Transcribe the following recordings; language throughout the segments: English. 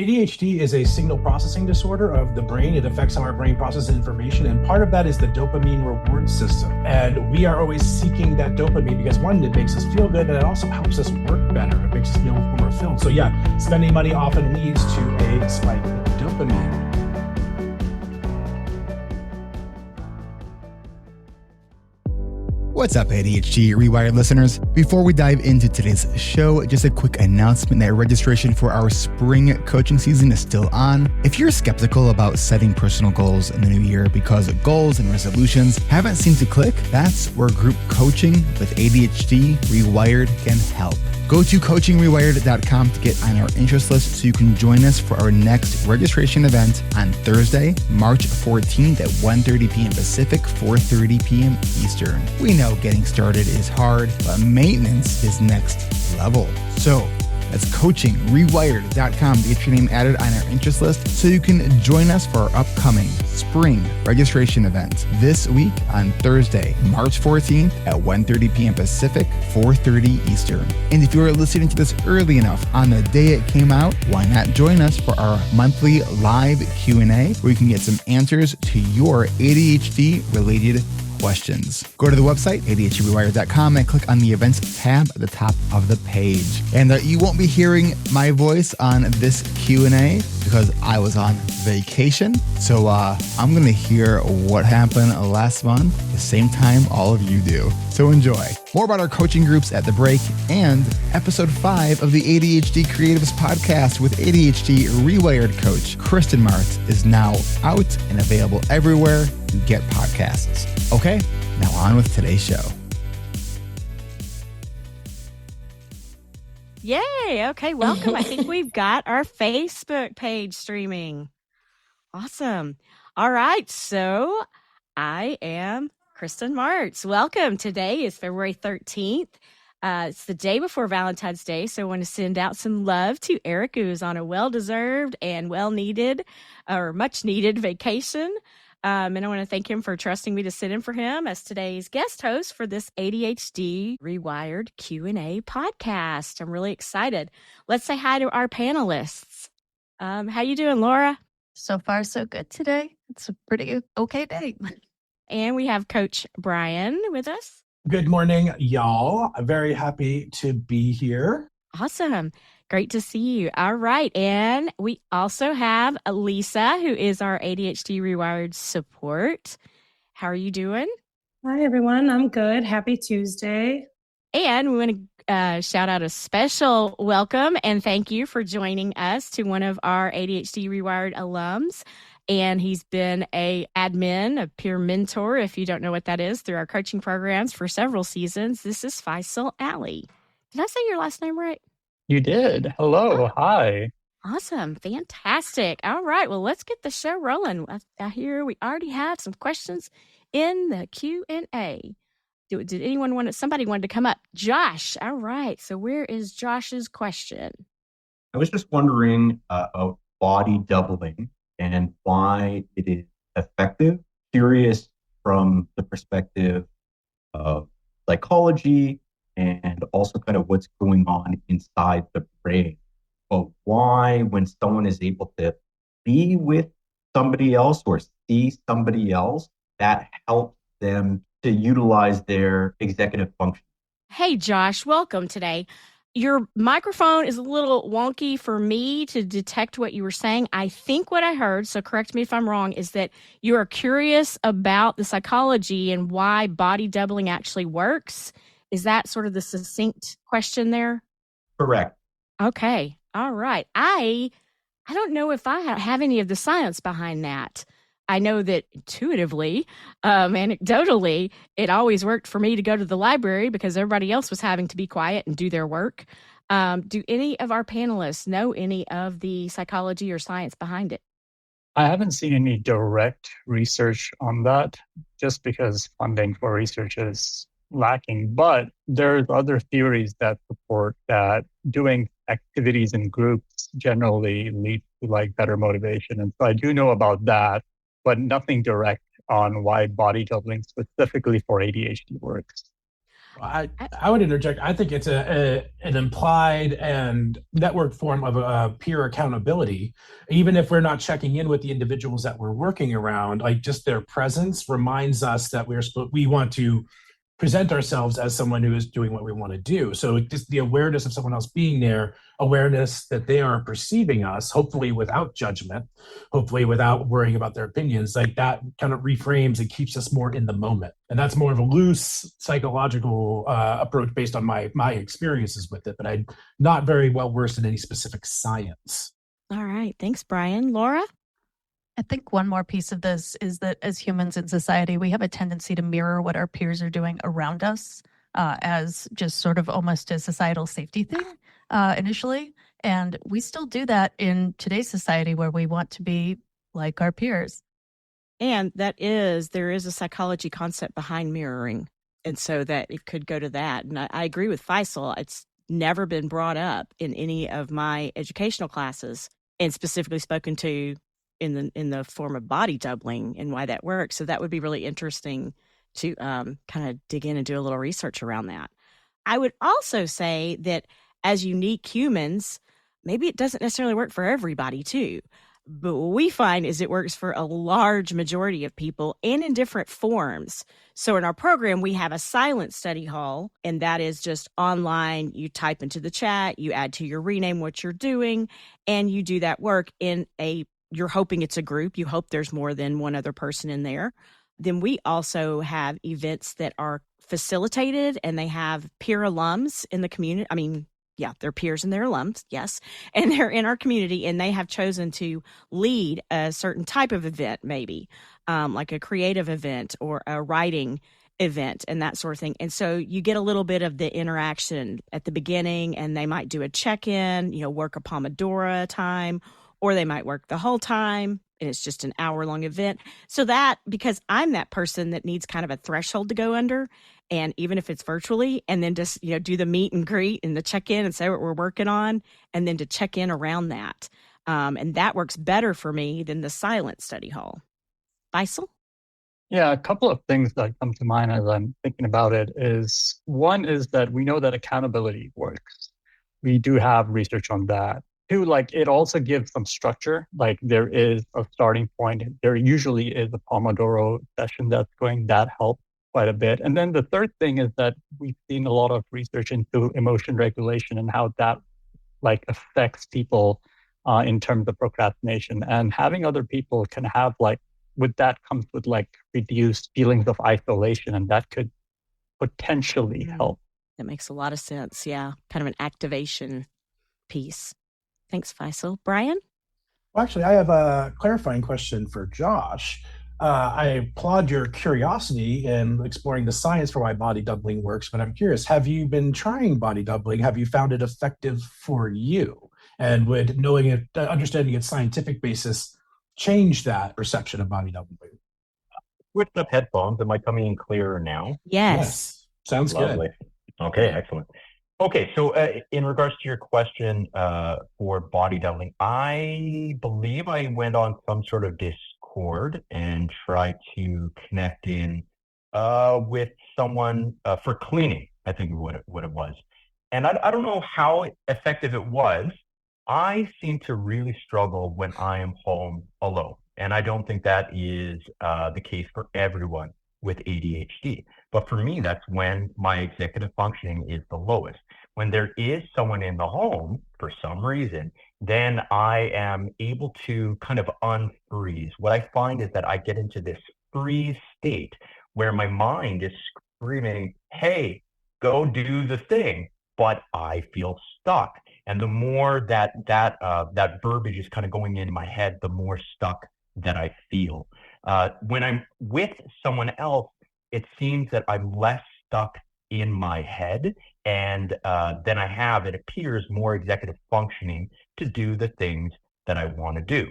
ADHD is a signal processing disorder of the brain. It affects how our brain processes information. And part of that is the dopamine reward system. And we are always seeking that dopamine because one, it makes us feel good, and it also helps us work better. It makes us feel more fulfilled. So yeah, spending money often leads to a spike in dopamine. What's up, ADHD reWired listeners? Before we dive into today's show, just a quick announcement that registration for our spring coaching season is still on. If you're skeptical about setting personal goals in the new year because goals and resolutions haven't seemed to click, that's where group coaching with ADHD reWired can help. Go to coachingrewired.com to get on our interest list so you can join us for our next registration event on Thursday, March 14th at 1:30 p.m. Pacific, 4:30 p.m. Eastern. We know getting started is hard, but maintenance is next level. So that's coachingrewired.com to get your name added on our interest list so you can join us for our upcoming spring registration event this week on Thursday, March 14th at 1:30 p.m. Pacific, 4:30 Eastern. And if you are listening to this early enough on the day it came out, why not join us for our monthly live Q&A where you can get some answers to your ADHD-related questions. Go to the website, ADHDrewired.com, and click on the events tab at the top of the page. And you won't be hearing my voice on this Q&A because I was on vacation. So I'm going to hear what happened last month, the same time all of you do. So enjoy. More about our coaching groups at the break, and episode 5 of the ADHD Creatives podcast with ADHD reWired coach Kristen Martz is now out and available everywhere you get podcasts. Okay, now on with today's show. Yay. Okay, welcome. I think we've got our Facebook page streaming. Awesome. All right, so I am Kristen Martz. Welcome. Today is February 13th. It's the day before Valentine's Day, so I want to send out some love to Eric, who's on a well-deserved and well-needed or much-needed vacation. And I want to thank him for trusting me to sit in for him as today's guest host for this ADHD reWired Q&A podcast. I'm really excited. Let's say hi to our panelists. How you doing, Laura? So far, so good today. It's a pretty okay day. And we have Coach Brian with us. Good morning, y'all. I'm very happy to be here. Awesome. Great to see you. All right. And we also have Lisa, who is our ADHD reWired support. How are you doing? Hi, everyone. I'm good. Happy Tuesday. And we want to shout out a special welcome and thank you for joining us to one of our ADHD reWired alums. And he's been a admin, a peer mentor, if you don't know what that is, through our coaching programs for several seasons. This is Faisal Ali. Did I say your last name right? You did. Hello. Hi. Awesome. Fantastic. All right. Well, let's get the show rolling. I hear we already have some questions in the Q&A. Did anyone somebody wanted to come up? Josh. All right. So where is Josh's question? I was just wondering about body doubling and why it is effective. Curious from the perspective of psychology and also kind of what's going on inside the brain. But why, when someone is able to be with somebody else or see somebody else, that helps them to utilize their executive function. Hey, Josh, welcome today. Your microphone is a little wonky for me to detect what you were saying. I think what I heard, so correct me if I'm wrong, is that you are curious about the psychology and why body doubling actually works. Is that sort of the succinct question there? Correct. Okay. All right. I don't know if I have any of the science behind that. I know that intuitively, anecdotally, it always worked for me to go to the library because everybody else was having to be quiet and do their work. Do any of our panelists know any of the psychology or science behind it? I haven't seen any direct research on that just because funding for research is lacking. But there's other theories that support that doing activities in groups generally leads to like better motivation. And so I do know about that, but nothing direct on why body doubling specifically for ADHD works. I would interject. I think it's an implied and networked form of peer accountability. Even if we're not checking in with the individuals that we're working around, like just their presence reminds us that we want to present ourselves as someone who is doing what we want to do. So just the awareness of someone else being there, awareness that they are perceiving us, hopefully without judgment, hopefully without worrying about their opinions, like that kind of reframes and keeps us more in the moment. And that's more of a loose psychological approach based on my experiences with it, but I'm not very well versed in any specific science. All right. Thanks, Brian. Laura? I think one more piece of this is that as humans in society, we have a tendency to mirror what our peers are doing around us as just sort of almost a societal safety thing initially. And we still do that in today's society where we want to be like our peers. And there is a psychology concept behind mirroring. And so that it could go to that. And I agree with Faisal. It's never been brought up in any of my educational classes and specifically spoken to in the form of body doubling and why that works. So that would be really interesting to kind of dig in and do a little research around that. I would also say that as unique humans, maybe it doesn't necessarily work for everybody too. But what we find is it works for a large majority of people and in different forms. So in our program, we have a silent study hall, and that is just online. You type into the chat, you add to your rename what you're doing, and you do that work you're hoping it's a group. You hope there's more than one other person in there. Then we also have events that are facilitated, and they have peer alums in the community. I mean, yeah, they're peers and they're alums, yes. And they're in our community, and they have chosen to lead a certain type of event, maybe like a creative event or a writing event and that sort of thing. And so you get a little bit of the interaction at the beginning, and they might do a check-in, work a Pomodoro time, or they might work the whole time, and it's just an hour-long event. So that, because I'm that person that needs kind of a threshold to go under, and even if it's virtually, and then just, do the meet and greet and the check-in and say what we're working on, and then to check in around that. And that works better for me than the silent study hall. Faisal? Yeah, a couple of things that come to mind as I'm thinking about it is, one is that we know that accountability works. We do have research on that. Two, it also gives some structure. Like there is a starting point. There usually is a Pomodoro session that helps quite a bit. And then the third thing is that we've seen a lot of research into emotion regulation and how that affects people in terms of procrastination. And having other people can have with that comes with reduced feelings of isolation, and that could potentially help. That makes a lot of sense. Yeah, kind of an activation piece. Thanks, Faisal. Brian? Well, actually, I have a clarifying question for Josh. I applaud your curiosity in exploring the science for why body doubling works, but I'm curious, have you been trying body doubling? Have you found it effective for you? And would knowing it, understanding its scientific basis, change that perception of body doubling? Switched up headphones. Am I coming in clearer now? Yes. Sounds Lovely. Good. Okay, excellent. Okay, so in regards to your question for body doubling, I believe I went on some sort of Discord and tried to connect in with someone for cleaning, I think what it was. And I don't know how effective it was. I seem to really struggle when I am home alone. And I don't think that is the case for everyone with ADHD. But for me, that's when my executive functioning is the lowest. When there is someone in the home, for some reason, then I am able to kind of unfreeze. What I find is that I get into this freeze state where my mind is screaming, hey, go do the thing, but I feel stuck. And the more that verbiage is kind of going into my head, the more stuck that I feel. When I'm with someone else, it seems that I'm less stuck in my head, and then it appears, more executive functioning to do the things that I want to do.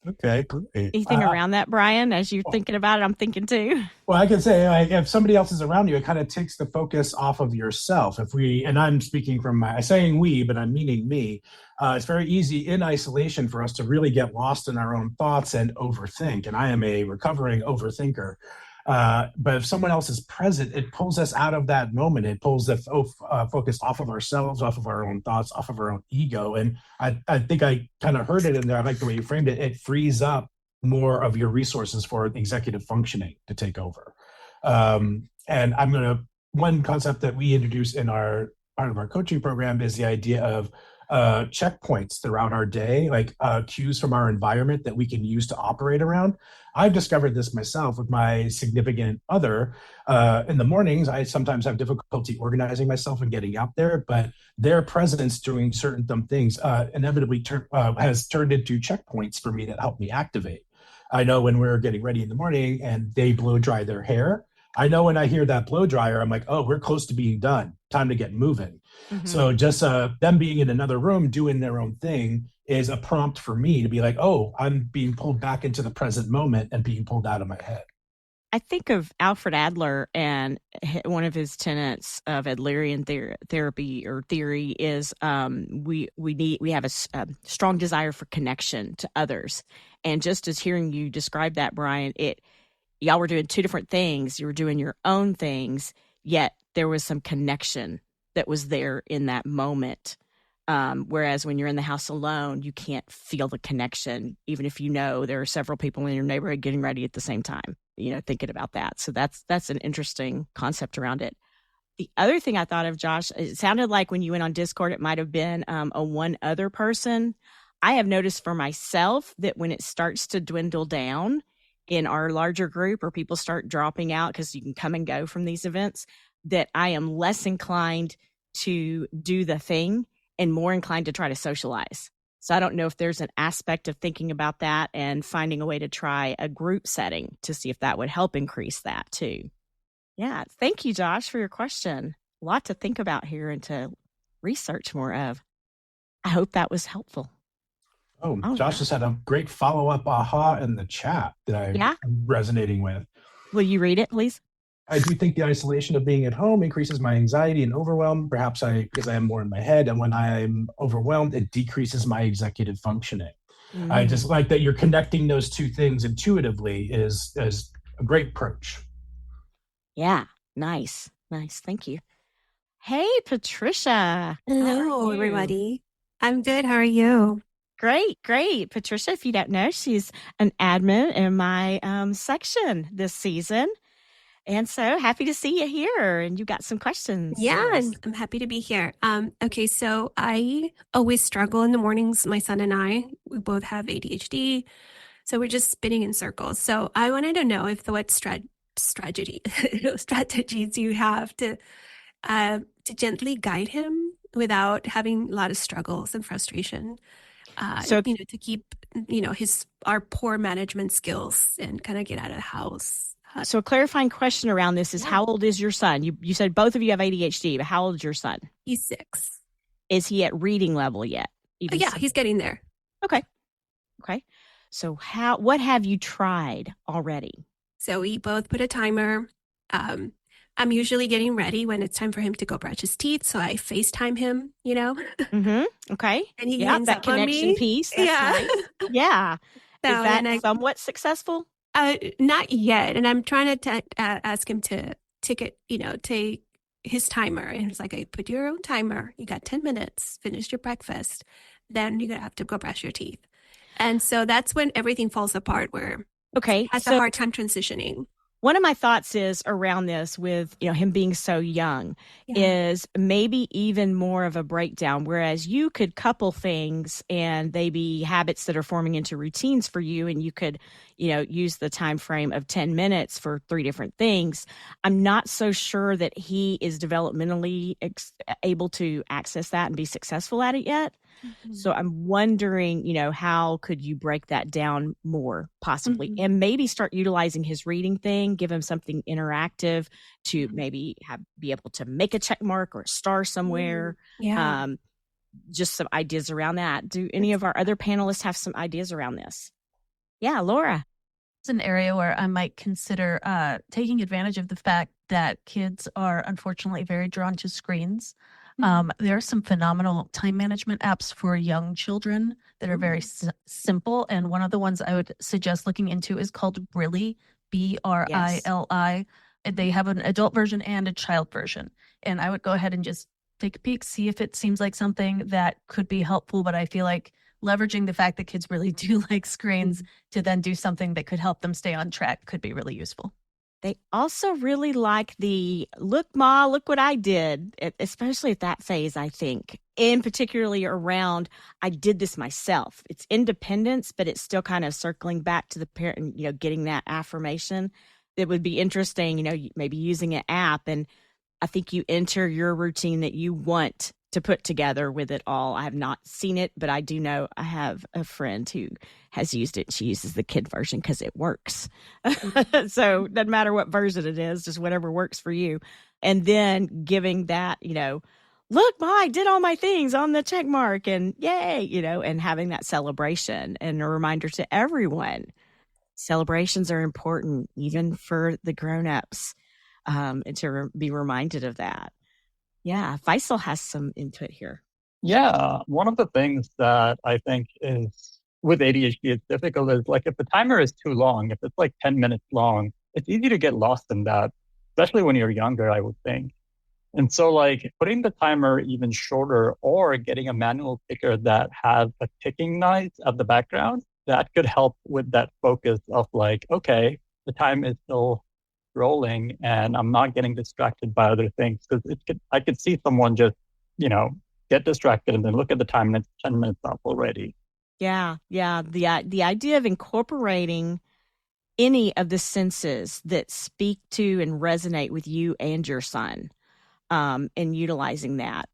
Okay, great. Anything around that, Brian? As you're thinking about it, I'm thinking too. Well, I can say, if somebody else is around you, it kind of takes the focus off of yourself. And I'm speaking from saying we, but I'm meaning me. It's very easy in isolation for us to really get lost in our own thoughts and overthink. And I am a recovering overthinker. But if someone else is present, it pulls us out of that moment. It pulls the focus off of ourselves, off of our own thoughts, off of our own ego. And I think I kind of heard it in there. I like the way you framed it. It frees up more of your resources for executive functioning to take over. And one concept that we introduce in our part of our coaching program is the idea of checkpoints throughout our day, like cues from our environment that we can use to operate around. I've discovered this myself with my significant other. In the mornings, I sometimes have difficulty organizing myself and getting out there, but their presence doing certain things inevitably has turned into checkpoints for me that help me activate. I know when we're getting ready in the morning and they blow dry their hair, I know when I hear that blow dryer, I'm like, oh, we're close to being done. Time to get moving. Mm-hmm. So just them being in another room doing their own thing is a prompt for me to be like, oh, I'm being pulled back into the present moment and being pulled out of my head. I think of Alfred Adler, and one of his tenets of Adlerian therapy or theory is we have a strong desire for connection to others. And just as hearing you describe that, Brian, y'all were doing two different things. You were doing your own things, yet there was some connection that was there in that moment. Whereas when you're in the house alone, you can't feel the connection, even if you know there are several people in your neighborhood getting ready at the same time, thinking about that. So that's an interesting concept around it. The other thing I thought of, Josh, it sounded like when you went on Discord, it might have been a one other person. I have noticed for myself that when it starts to dwindle down in our larger group or people start dropping out because you can come and go from these events, that I am less inclined to do the thing and more inclined to try to socialize. So I don't know if there's an aspect of thinking about that and finding a way to try a group setting to see if that would help increase that too. Yeah. Thank you, Josh, for your question. A lot to think about here and to research more of. I hope that was helpful. Oh, Josh just had a great follow-up aha in the chat that I'm resonating with. Will you read it, please? I do think the isolation of being at home increases my anxiety and overwhelm, perhaps because I am more in my head. And when I'm overwhelmed, it decreases my executive functioning. Mm. I just like that you're connecting those two things intuitively is a great approach. Yeah, nice. Thank you. Hey, Patricia. Hello, everybody. I'm good. How are you? Great. Patricia, if you don't know, she's an admin in my section this season. And so happy to see you here. And you got some questions. Yeah, I'm happy to be here. Okay, so I always struggle in the mornings. My son and I, we both have ADHD. So we're just spinning in circles. So I wanted to know what strategies you have to gently guide him without having a lot of struggles and frustration. To keep, our poor management skills and kind of get out of the house. So a clarifying question around this is how old is your son? You said both of you have ADHD, but how old is your son? He's 6. Is he at reading level yet? He's getting there. Okay. So what have you tried already? So we both put a timer. I'm usually getting ready when it's time for him to go brush his teeth. So I FaceTime him, Mm-hmm. Okay. And he hangs that up connection on me. piece. That's nice. Yeah. So, is that somewhat successful? Not yet. And I'm trying to ask him to take his timer. And it's like, put your own timer. You got 10 minutes, finish your breakfast. Then you're going to have to go brush your teeth. And so that's when everything falls apart where he has a hard time transitioning. One of my thoughts is around this with, him being so young is maybe even more of a breakdown, whereas you could couple things and they be habits that are forming into routines for you. And you could, use the time frame of 10 minutes for 3 different things. I'm not so sure that he is developmentally able to access that and be successful at it yet. Mm-hmm. So I'm wondering, how could you break that down more possibly and maybe start utilizing his reading thing, give him something interactive to maybe be able to make a check mark or a star somewhere. Yeah. Just some ideas around that. Do any of our other panelists have some ideas around this? Yeah, Laura. It's an area where I might consider taking advantage of the fact that kids are unfortunately very drawn to screens. There are some phenomenal time management apps for young children that are very simple. And one of the ones I would suggest looking into is called BRILI. They have an adult version and a child version. And I would go ahead and just take a peek, see if it seems like something that could be helpful. But I feel like leveraging the fact that kids really do like screens to then do something that could help them stay on track could be really useful. They also really like the look, Ma, look what I did, especially at that phase, I think, and particularly around I did this myself. It's independence, but it's still kind of circling back to the parent, getting that affirmation. It would be interesting, maybe using an app. And I think you enter your routine that you want to put together with it all. I have not seen it, but I do know I have a friend who has used it. She uses the kid version because it works. So it doesn't matter what version it is, just whatever works for you. And then giving that, look, Ma, I did all my things on the check mark and yay, and having that celebration and a reminder to everyone. Celebrations are important, even for the grown-ups, and to be reminded of that. Yeah, Faisal has some input here. Yeah, one of the things that I think is with ADHD, it's difficult is like if the timer is too long, if it's like 10 minutes long, it's easy to get lost in that, especially when you're younger, I would think. And so like putting the timer even shorter or getting a manual ticker that has a ticking noise at the background, that could help with that focus of like, okay, the time is still rolling and I'm not getting distracted by other things. Because I could see someone just, get distracted and then look at the time and it's 10 minutes up already. Yeah. The idea of incorporating any of the senses that speak to and resonate with you and your son, and utilizing that.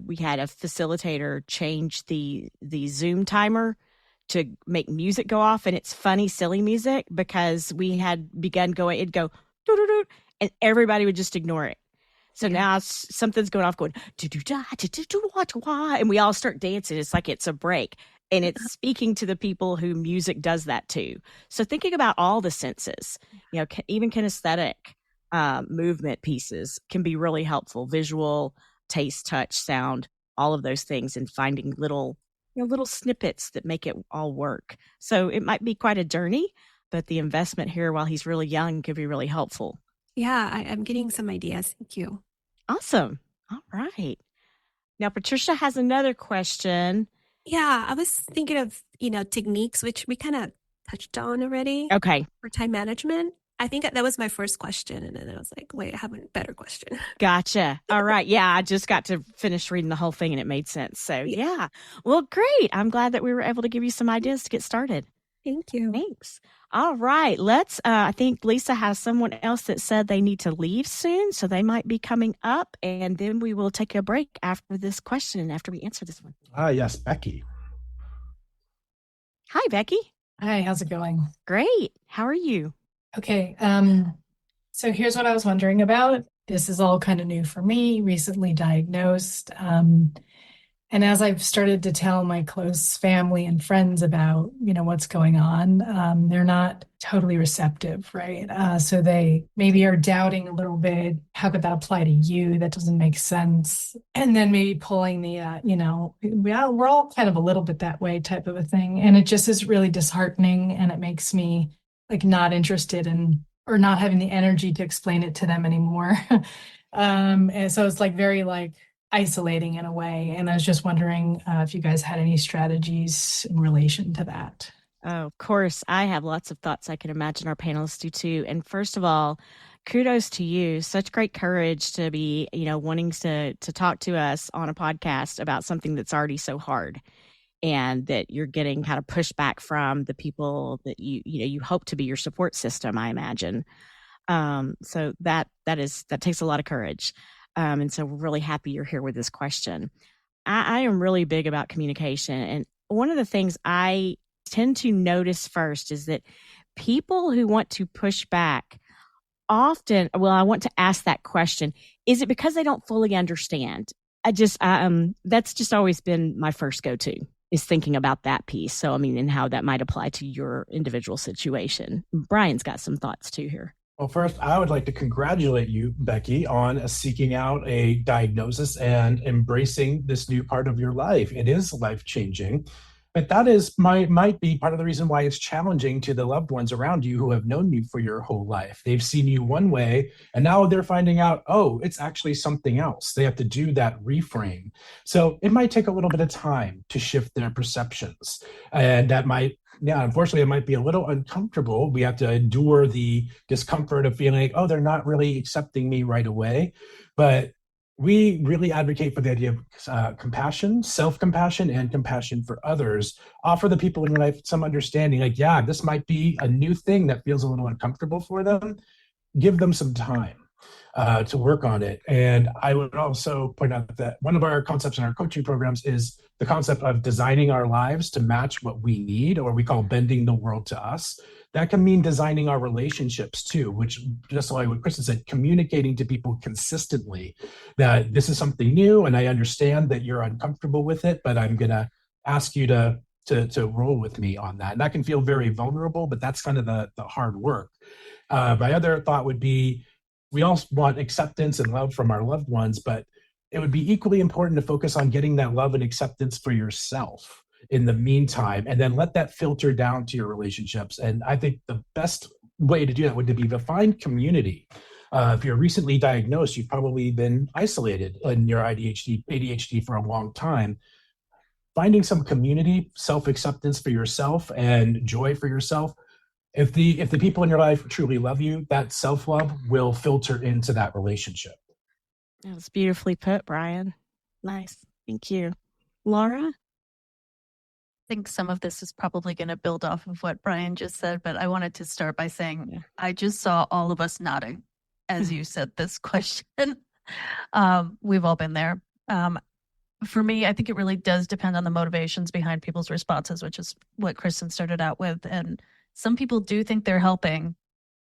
We had a facilitator change the Zoom timer to make music go off, and it's funny, silly music because we had begun going, it'd go doo-doo-doo, and everybody would just ignore it. So now something's going off, going and we all start dancing. It's like it's a break, and it's speaking to the people who music does that to. So thinking about all the senses, even kinesthetic movement pieces can be really helpful. Visual, taste, touch, sound, all of those things, and finding little snippets that make it all work. So it might be quite a journey, but the investment here while he's really young could be really helpful. Yeah, I'm getting some ideas. Thank you. Awesome. All right. Now, Patricia has another question. Yeah, I was thinking of, techniques, which we kind of touched on already. Okay. For time management. I think that was my first question. And then I was like, wait, I have a better question. Gotcha. All right. Yeah, I just got to finish reading the whole thing and it made sense. So, yeah. Well, great. I'm glad that we were able to give you some ideas to get started. Thank you. Thanks. All right. Let's, I think Lisa has someone else that said they need to leave soon, so they might be coming up, and then we will take a break after this question, after we answer this one. Yes, Becky. Hi, Becky. Hi, how's it going? Great. How are you? Okay. So here's what I was wondering about. This is all kind of new for me, recently diagnosed. And as I've started to tell my close family and friends about, what's going on, they're not totally receptive, right? So they maybe are doubting a little bit. How could that apply to you? That doesn't make sense. And then maybe pulling the, we're all kind of a little bit that way type of a thing. And it just is really disheartening. And it makes me like not interested in, or not having the energy to explain it to them anymore. And so it's like very like isolating in a way. And I was just wondering if you guys had any strategies in relation to that. Oh, of course. I have lots of thoughts. I can imagine our panelists do too. And first of all, kudos to you. Such great courage to be, wanting to talk to us on a podcast about something that's already so hard, and that you're getting kind of pushback from the people that you hope to be your support system, I imagine. So that takes a lot of courage. And so we're really happy you're here with this question. I am really big about communication. And one of the things I tend to notice first is that people who want to push back often, I want to ask that question, is it because they don't fully understand? That's just always been my first go-to, is thinking about that piece. So, and how that might apply to your individual situation. Brian's got some thoughts too here. Well, first, I would like to congratulate you, Becky, on seeking out a diagnosis and embracing this new part of your life. It is life-changing. But that is might be part of the reason why it's challenging to the loved ones around you who have known you for your whole life. They've seen you one way, and now they're finding out, oh, it's actually something else. They have to do that reframe. So it might take a little bit of time to shift their perceptions. And that might, yeah, unfortunately, it might be a little uncomfortable. We have to endure the discomfort of feeling like, oh, they're not really accepting me right away. But we really advocate for the idea of compassion, self-compassion, and compassion for others. Offer the people in your life some understanding, like, yeah, this might be a new thing that feels a little uncomfortable for them. Give them some time to work on it. And I would also point out that one of our concepts in our coaching programs is the concept of designing our lives to match what we need, or we call bending the world to us. That can mean designing our relationships too, which, just like what Kristen said, communicating to people consistently that this is something new and I understand that you're uncomfortable with it, but I'm going to ask you to roll with me on that. And that can feel very vulnerable, but that's kind of the hard work. My other thought would be, we all want acceptance and love from our loved ones, but it would be equally important to focus on getting that love and acceptance for yourself in the meantime, and then let that filter down to your relationships. And I think the best way to do that would be to find community. If you're recently diagnosed, you've probably been isolated in your ADHD for a long time. Finding some community, self-acceptance for yourself, and joy for yourself. If the people in your life truly love you, that self-love will filter into that relationship. That was beautifully put, Brian. Nice. Thank you. Laura? I think some of this is probably going to build off of what Brian just said, but I wanted to start by saying I just saw all of us nodding as you said this question. We've all been there. For me, I think it really does depend on the motivations behind people's responses, which is what Kristen started out with. And some people do think they're helping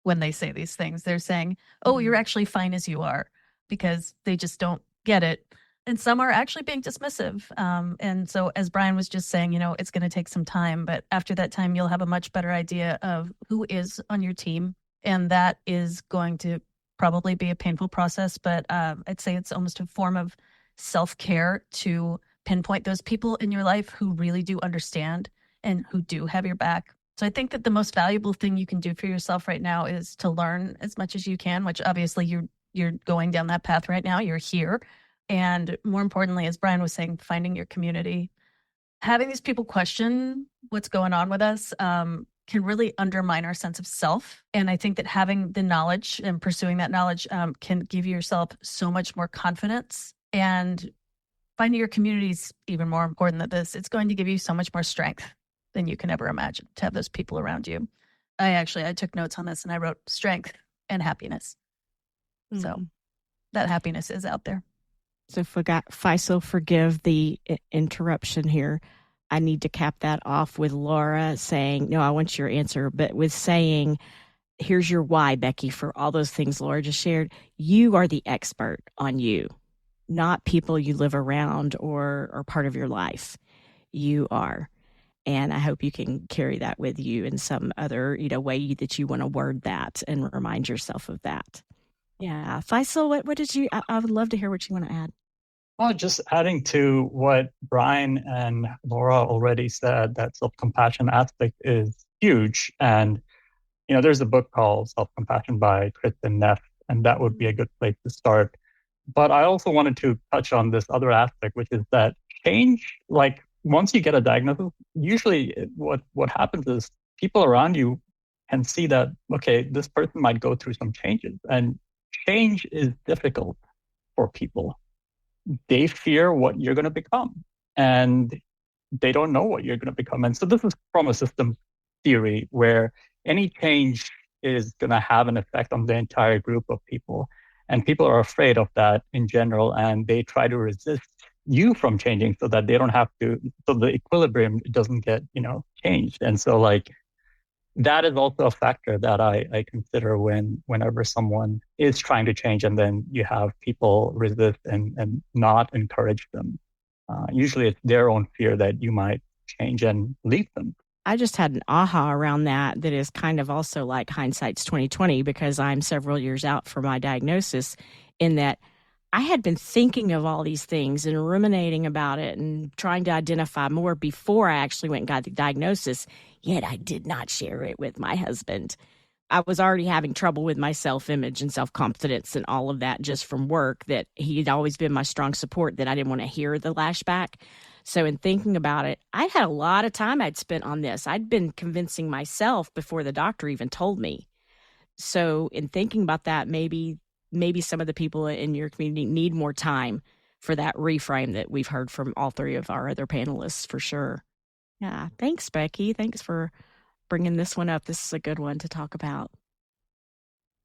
when they say these things. They're saying, oh, you're actually fine as you are, because they just don't get it. And some are actually being dismissive. And so, as Brian was just saying, it's going to take some time, but after that time, you'll have a much better idea of who is on your team. And that is going to probably be a painful process, but I'd say it's almost a form of self-care to pinpoint those people in your life who really do understand and who do have your back. So I think that the most valuable thing you can do for yourself right now is to learn as much as you can, which obviously you're going down that path right now. You're here. And more importantly, as Brian was saying, finding your community. Having these people question what's going on with us can really undermine our sense of self. And I think that having the knowledge and pursuing that knowledge can give yourself so much more confidence. And finding your community is even more important than this. It's going to give you so much more strength than you can ever imagine to have those people around you. I took notes on this and I wrote strength and happiness. So that happiness is out there. So Faisal, forgive the interruption here. I need to cap that off with Laura saying, no, I want your answer, but with saying, here's your why, Becky, for all those things Laura just shared. You are the expert on you, not people you live around or are part of your life. You are. And I hope you can carry that with you in some other, way that you want to word that and remind yourself of that. Yeah. Faisal, what did you, I would love to hear what you want to add. Well, just adding to what Brian and Laura already said, that self-compassion aspect is huge. And, there's a book called Self-Compassion by Kristen Neff, and that would be a good place to start. But I also wanted to touch on this other aspect, which is that change, like once you get a diagnosis, usually what happens is people around you can see that, okay, this person might go through some changes, and change is difficult for people. They fear what you're going to become, and they don't know what you're going to become. And so this is from a systems theory where any change is going to have an effect on the entire group of people. And people are afraid of that in general, and they try to resist you from changing so that they don't have to, so the equilibrium doesn't get, changed. And so that is also a factor that I consider whenever someone is trying to change, and then you have people resist and not encourage them. Usually it's their own fear that you might change and leave them. I just had an aha around that is kind of also like hindsight's 2020, because I'm several years out from my diagnosis, in that I had been thinking of all these things and ruminating about it and trying to identify more before I actually went and got the diagnosis, yet I did not share it with my husband. I was already having trouble with my self-image and self-confidence and all of that just from work, that he'd always been my strong support, that I didn't want to hear the lashback. So in thinking about it, I had a lot of time I'd spent on this. I'd been convincing myself before the doctor even told me. So in thinking about that, maybe some of the people in your community need more time for that reframe that we've heard from all three of our other panelists for sure. Yeah. Thanks, Becky. Thanks for bringing this one up. This is a good one to talk about.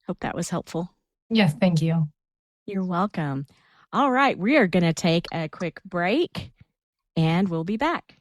Hope that was helpful. Yes, thank you. You're welcome. All right. We are going to take a quick break and we'll be back.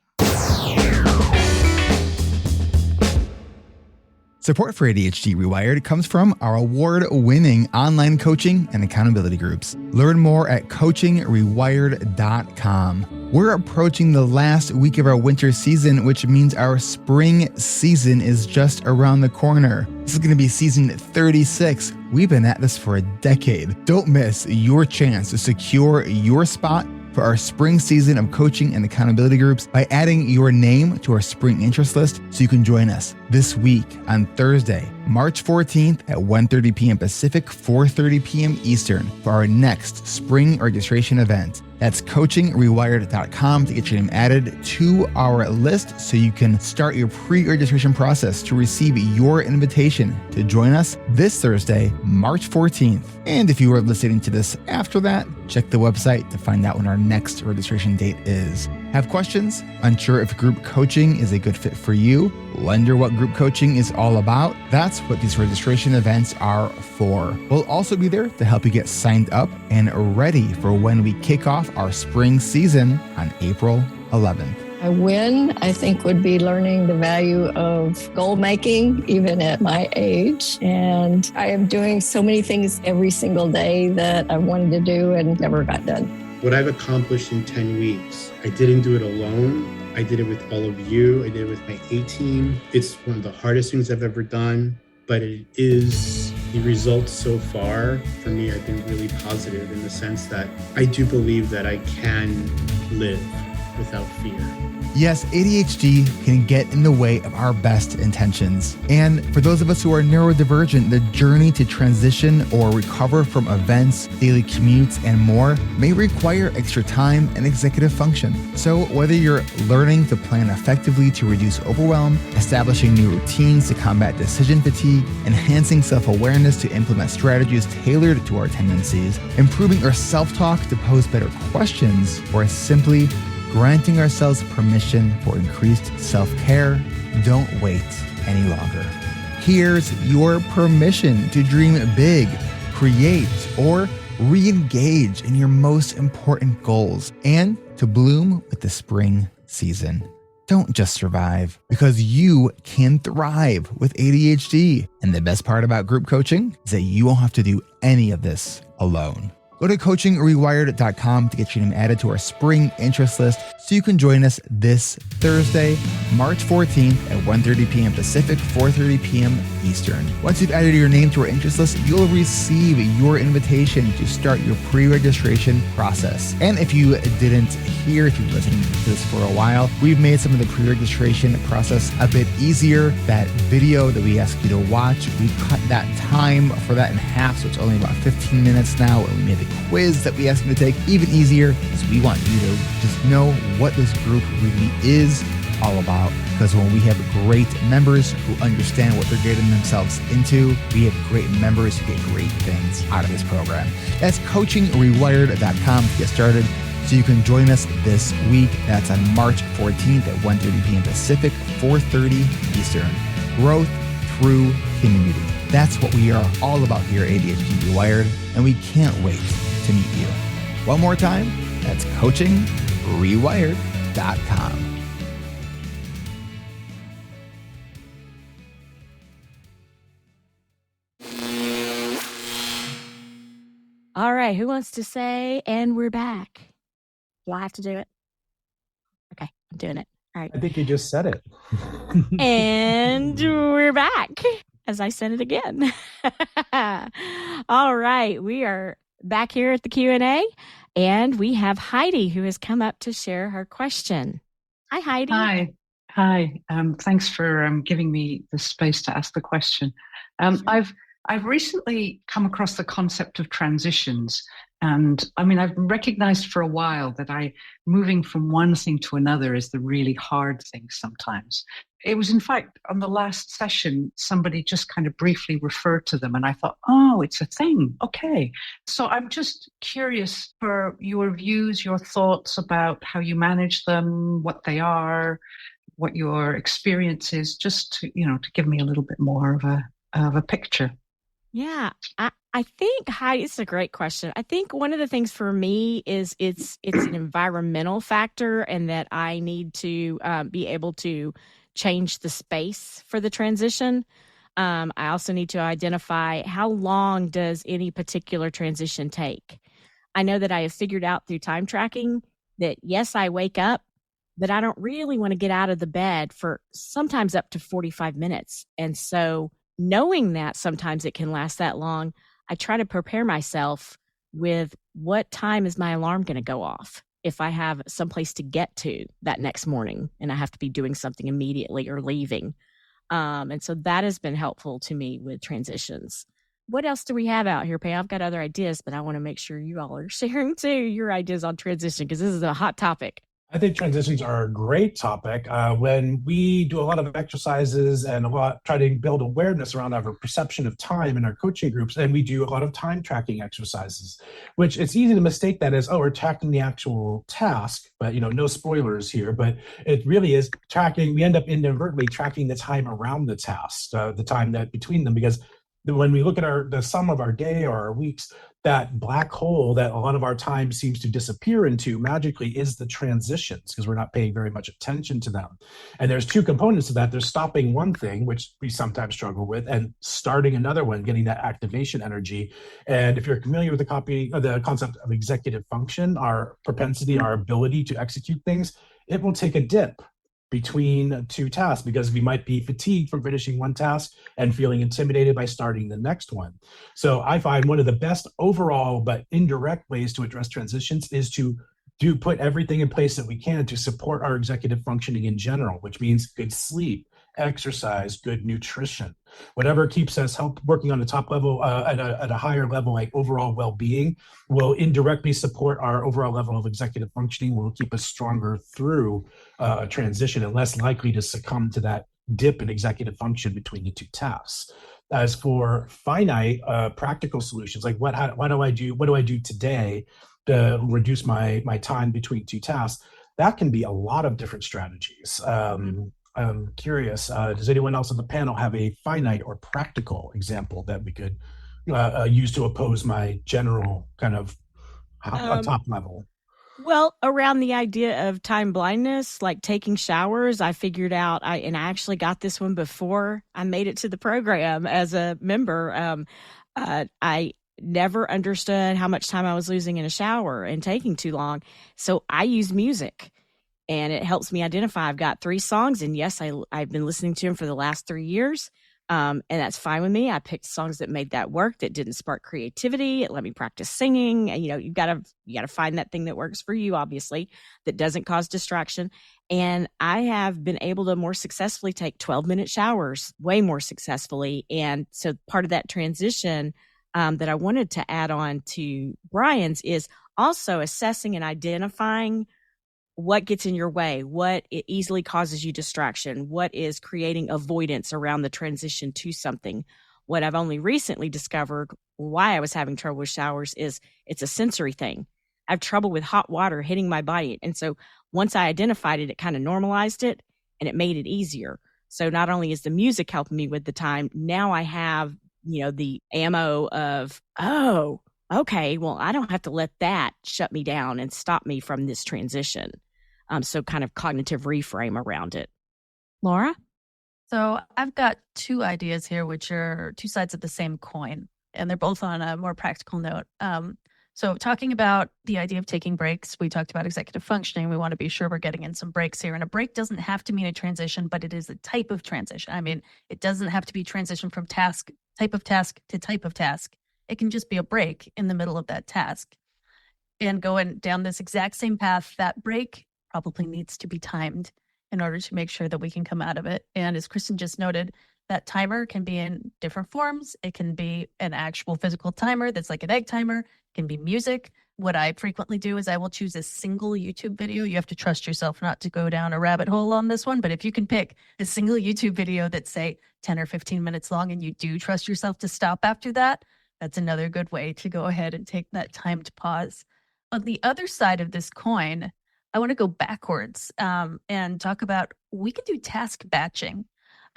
Support for ADHD Rewired comes from our award-winning online coaching and accountability groups. Learn more at coachingrewired.com. We're approaching the last week of our winter season, which means our spring season is just around the corner. This is going to be season 36. We've been at this for a decade. Don't miss your chance to secure your spot for our spring season of coaching and accountability groups by adding your name to our spring interest list so you can join us this week on Thursday, March 14th at 1:30 p.m. Pacific, 4:30 p.m. Eastern for our next spring registration event. That's coachingrewired.com to get your name added to our list so you can start your pre-registration process to receive your invitation to join us this Thursday, March 14th. And if you are listening to this after that, check the website to find out when our next registration date is. Have questions? Unsure if group coaching is a good fit for you? Wonder what group coaching is all about? That's what these registration events are for. We'll also be there to help you get signed up and ready for when we kick off our spring season on April 11th. A win, I think, would be learning the value of goal making, even at my age. And I am doing so many things every single day that I wanted to do and never got done. What I've accomplished in 10 weeks, I didn't do it alone. I did it with all of you. I did it with my A team. It's one of the hardest things I've ever done, but it is the results so far for me have been really positive in the sense that I do believe that I can live without fear. Yes, ADHD can get in the way of our best intentions. And for those of us who are neurodivergent, the journey to transition or recover from events, daily commutes, and more may require extra time and executive function. So whether you're learning to plan effectively to reduce overwhelm, establishing new routines to combat decision fatigue, enhancing self-awareness to implement strategies tailored to our tendencies, improving our self-talk to pose better questions, or simply granting ourselves permission for increased self-care, don't wait any longer. Here's your permission to dream big, create, or re-engage in your most important goals and to bloom with the spring season. Don't just survive, because you can thrive with ADHD. And the best part about group coaching is that you won't have to do any of this alone. Go to coachingrewired.com to get your name added to our spring interest list so you can join us this Thursday, March 14th at 1:30 p.m. Pacific, 4:30 p.m. Eastern. Once you've added your name to our interest list, you'll receive your invitation to start your pre-registration process. And if you didn't hear, if you've been listening to this for a while, we've made some of the pre-registration process a bit easier. That video that we asked you to watch, we cut that time for that in half, so it's only about 15 minutes now. And we made the quiz that we asked you to take even easier, because we want you to just know what this group really is all about. Because when we have great members who understand what they're getting themselves into, we have great members who get great things out of this program. That's coachingrewired.com to get started so you can join us this week. That's on March 14th at 1:30 p.m. Pacific, 4:30 Eastern. Growth through community. That's what we are all about here at ADHD Rewired, and we can't wait to meet you. One more time, that's coachingrewired.com. All right. Who wants to say, and we're back? Do I have to do it? Okay. I'm doing it. All right. I think you just said it. And we're back, as I said it again. All right. We are back here at the Q&A, and we have Heidi who has come up to share her question. Hi, Heidi. Hi. Thanks for giving me the space to ask the question. Sure. I've recently come across the concept of transitions. And I mean, I've recognized for a while that moving from one thing to another is the really hard thing sometimes. It was, in fact, on the last session, somebody just kind of briefly referred to them. And I thought, oh, it's a thing. Okay. So I'm just curious for your views, your thoughts about how you manage them, what they are, what your experience is, just to give me a little bit more of a picture. Yeah, I think, Heidi, it's a great question. I think one of the things for me is it's an environmental factor, and that I need to be able to change the space for the transition. I also need to identify how long does any particular transition take. I know that I have figured out through time tracking that, yes, I wake up, but I don't really want to get out of the bed for sometimes up to 45 minutes. And so knowing that sometimes it can last that long, I try to prepare myself with what time is my alarm going to go off if I have someplace to get to that next morning and I have to be doing something immediately or leaving. And so that has been helpful to me with transitions. What else do we have out here, Pam? I've got other ideas, but I want to make sure you all are sharing too your ideas on transition, because this is a hot topic. I think transitions are a great topic. When we do a lot of exercises and try to build awareness around our perception of time in our coaching groups, and we do a lot of time tracking exercises, which it's easy to mistake that as, we're tracking the actual task, but no spoilers here, but it really is tracking. We end up inadvertently tracking the time around the task, the time that between them, because when we look at the sum of our day or our weeks, that black hole that a lot of our time seems to disappear into magically is the transitions, because we're not paying very much attention to them. And there's two components to that. There's stopping one thing, which we sometimes struggle with, and starting another one, getting that activation energy. And if you're familiar with the concept of executive function, our propensity, our ability to execute things, it will take a dip between two tasks, because we might be fatigued from finishing one task and feeling intimidated by starting the next one. So I find one of the best overall but indirect ways to address transitions is to put everything in place that we can to support our executive functioning in general, which means good sleep, exercise, good nutrition, whatever keeps us working on the top level, at a higher level, like overall well-being, will indirectly support our overall level of executive functioning, will keep us stronger through a transition and less likely to succumb to that dip in executive function between the two tasks. As for finite practical solutions, like what do I do today to reduce my time between two tasks, that can be a lot of different strategies. I'm curious, does anyone else on the panel have a finite or practical example that we could use to oppose my general kind of top level? Well, around the idea of time blindness, like taking showers, I figured out, and I actually got this one before I made it to the program as a member. I never understood how much time I was losing in a shower and taking too long. So I use music, and it helps me identify. I've got 3 songs, and yes, I've been listening to them for the last 3 years. And that's fine with me. I picked songs that made that work, that didn't spark creativity. It let me practice singing. And, you gotta find that thing that works for you, obviously, that doesn't cause distraction. And I have been able to more successfully take 12-minute showers, way more successfully. And so part of that transition that I wanted to add on to Brian's is also assessing and identifying what gets in your way, what it easily causes you distraction, what is creating avoidance around the transition to something. What I've only recently discovered why I was having trouble with showers is it's a sensory thing. I have trouble with hot water hitting my body. And so once I identified it, it kind of normalized it and it made it easier. So not only is the music helping me with the time, now I have, the ammo of, okay, well, I don't have to let that shut me down and stop me from this transition. So kind of cognitive reframe around it. Laura? So I've got 2 ideas here, which are 2 sides of the same coin, and they're both on a more practical note. So talking about the idea of taking breaks, we talked about executive functioning. We want to be sure we're getting in some breaks here. And a break doesn't have to mean a transition, but it is a type of transition. I mean, it doesn't have to be transition from type of task to type of task. It can just be a break in the middle of that task. And going down this exact same path, that break probably needs to be timed in order to make sure that we can come out of it. And as Kristen just noted, that timer can be in different forms. It can be an actual physical timer that's like an egg timer. It can be music. What I frequently do is I will choose a single YouTube video. You have to trust yourself not to go down a rabbit hole on this one, but if you can pick a single YouTube video that's, say, 10 or 15 minutes long, and you do trust yourself to stop after that, that's another good way to go ahead and take that timed pause. On the other side of this coin, I want to go backwards and talk about, we can do task batching.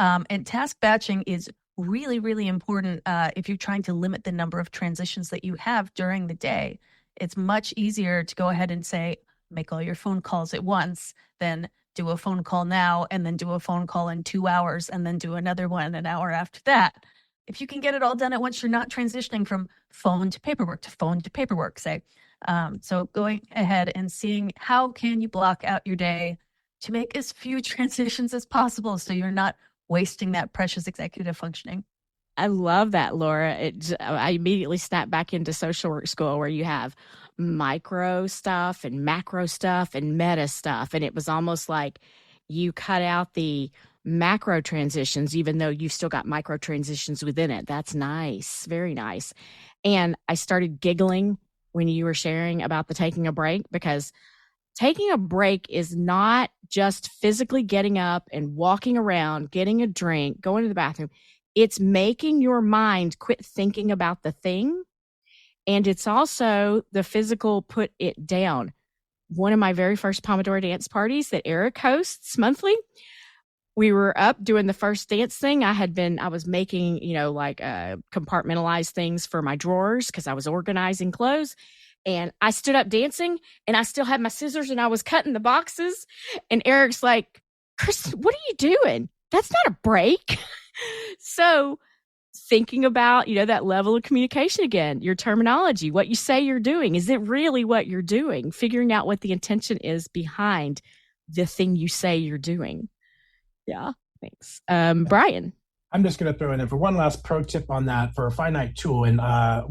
And task batching is really, really important if you're trying to limit the number of transitions that you have during the day. It's much easier to go ahead and say, make all your phone calls at once, than do a phone call now and then do a phone call in 2 hours and then do another one an hour after that. If you can get it all done at once, you're not transitioning from phone to paperwork, say. So going ahead and seeing how can you block out your day to make as few transitions as possible so you're not wasting that precious executive functioning. I love that, Laura. I immediately snap back into social work school where you have micro stuff and macro stuff and meta stuff. And it was almost like you cut out the macro transitions, even though you've still got micro transitions within it. That's nice. Very nice. And I started giggling when you were sharing about the taking a break, because taking a break is not just physically getting up and walking around, getting a drink, going to the bathroom. It's making your mind quit thinking about the thing. And it's also the physical put it down. One of my very first Pomodoro dance parties that Eric hosts monthly, we were up doing the first dance thing. I was making, compartmentalized things for my drawers because I was organizing clothes. And I stood up dancing and I still had my scissors and I was cutting the boxes. And Eric's like, Kristen, what are you doing? That's not a break. So thinking about, that level of communication again, your terminology, what you say you're doing, is it really what you're doing? Figuring out what the intention is behind the thing you say you're doing. Yeah, thanks. Brian. I'm just going to throw in for one last pro tip on that for a finite tool. And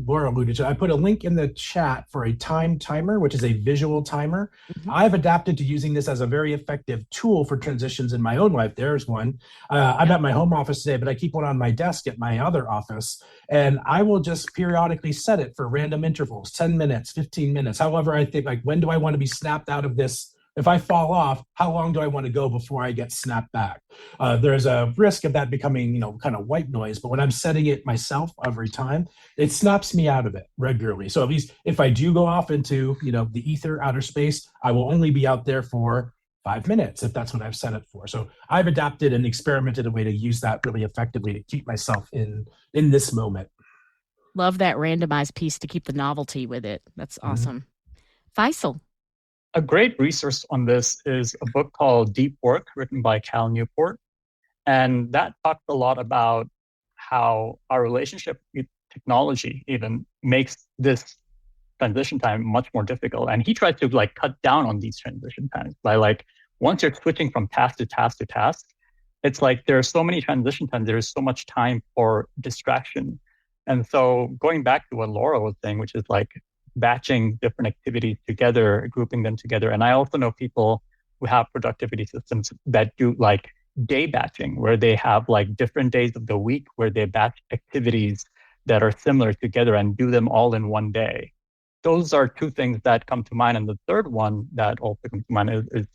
Laura alluded to it. I put a link in the chat for a time timer, which is a visual timer. Mm-hmm. I've adapted to using this as a very effective tool for transitions in my own life. There's one. I'm at my home office today, but I keep one on my desk at my other office. And I will just periodically set it for random intervals, 10 minutes, 15 minutes. However, I think, like, when do I want to be snapped out of this? If I fall off, how long do I want to go before I get snapped back? There's a risk of that becoming, kind of white noise. But when I'm setting it myself every time, it snaps me out of it regularly. So at least if I do go off into, the ether, outer space, I will only be out there for 5 minutes if that's what I've set it for. So I've adapted and experimented a way to use that really effectively to keep myself in this moment. Love that randomized piece to keep the novelty with it. That's awesome. Mm-hmm. Faisal. A great resource on this is a book called Deep Work, written by Cal Newport. And that talks a lot about how our relationship with technology even makes this transition time much more difficult. And he tries to cut down on these transition times by once you're switching from task to task to task, it's like there are so many transition times, there is so much time for distraction. And so going back to what Laura was saying, which is batching different activities together, grouping them together. And I also know people who have productivity systems that do day batching, where they have different days of the week where they batch activities that are similar together and do them all in one day. Those are two things that come to mind. And the third one that also comes to mind is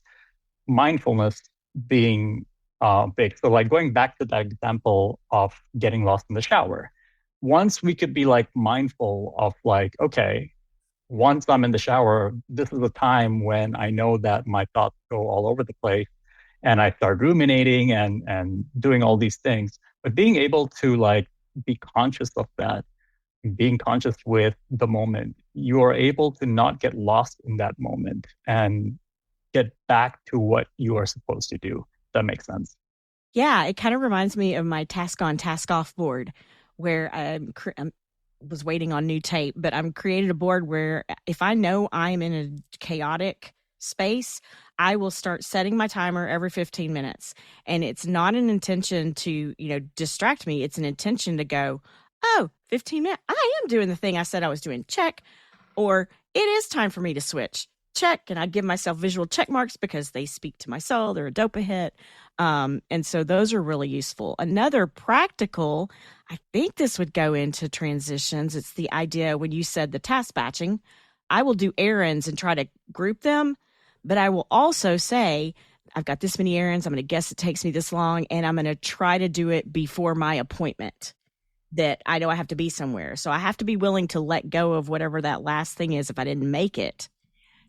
mindfulness being big. So going back to that example of getting lost in the shower, once we could be mindful of okay, once I'm in the shower, this is a time when I know that my thoughts go all over the place and I start ruminating and doing all these things. But being able to be conscious of that, being conscious with the moment, you are able to not get lost in that moment and get back to what you are supposed to do. That makes sense. Yeah, it kind of reminds me of my task on, task off board, where I'm was waiting on new tape, but I'm created a board where if I know I'm in a chaotic space, I will start setting my timer every 15 minutes. And it's not an intention to, distract me. It's an intention to go, oh, 15 minutes. I am doing the thing I said I was doing. Check. Or it is time for me to switch. Check. And I give myself visual check marks because they speak to my soul. They're a dopa hit. And so those are really useful. Another practical, I think this would go into transitions. It's the idea when you said the task batching, I will do errands and try to group them, but I will also say, I've got this many errands. I'm going to guess it takes me this long, and I'm going to try to do it before my appointment that I know I have to be somewhere. So I have to be willing to let go of whatever that last thing is if I didn't make it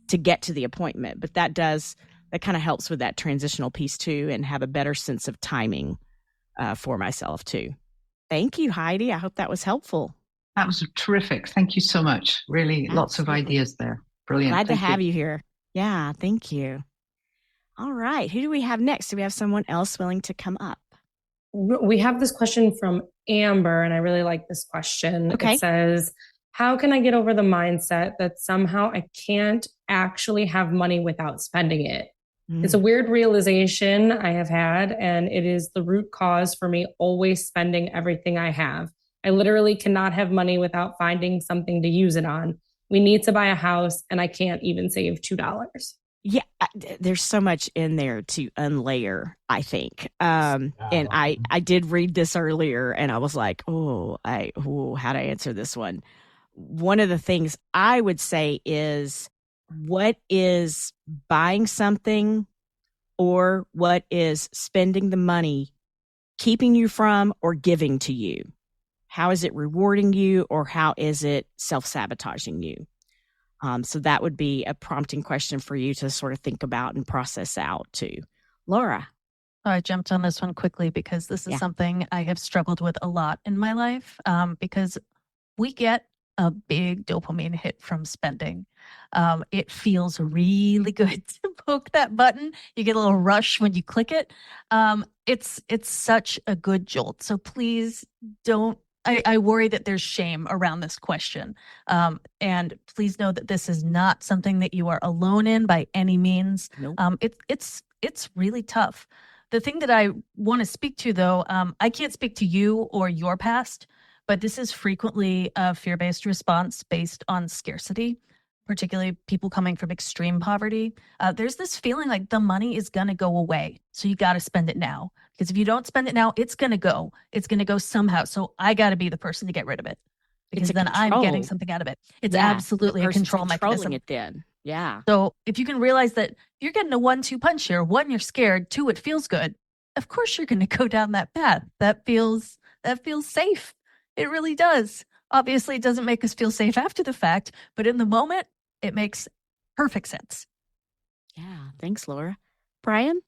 to get to the appointment. But that kind of helps with that transitional piece too, and have a better sense of timing for myself too. Thank you, Heidi. I hope that was helpful. That was terrific. Thank you so much. Really, lots of ideas there. Brilliant. Glad to have you here. Yeah, thank you. All right. Who do we have next? Do we have someone else willing to come up? We have this question from Amber, and I really like this question. Okay. It says, how can I get over the mindset that somehow I can't actually have money without spending it? It's a weird realization I have had, and it is the root cause for me always spending everything I have. I literally cannot have money without finding something to use it on. We need to buy a house, and I can't even save $2. Yeah, there's so much in there to unlayer, I think. And I did read this earlier, and I was like, how do I answer this one? One of the things I would say is, what is buying something or what is spending the money keeping you from or giving to you? How is it rewarding you, or how is it self-sabotaging you? So that would be a prompting question for you to sort of think about and process out too. Laura. I jumped on this one quickly because this is something I have struggled with a lot in my life, because we get a big dopamine hit from spending. It feels really good to poke that button. You get a little rush when you click it. It's such a good jolt. So please don't. I worry that there's shame around this question. And please know that this is not something that you are alone in by any means. Nope. It's really tough. The thing that I want to speak to, though, I can't speak to you or your past, but this is frequently a fear-based response based on scarcity, particularly people coming from extreme poverty. There's this feeling like the money is going to go away. So you got to spend it now. Because if you don't spend it now, it's going to go. It's going to go somehow. So I got to be the person to get rid of it. Because then I'm getting something out of it. It's absolutely a control mechanism. It then. Yeah. So if you can realize that you're getting a 1-2 punch here, 1, you're scared, 2, it feels good. Of course you're going to go down that path. That feels safe. It really does. Obviously, it doesn't make us feel safe after the fact, but in the moment, it makes perfect sense. Yeah. Thanks, Laura. Brian?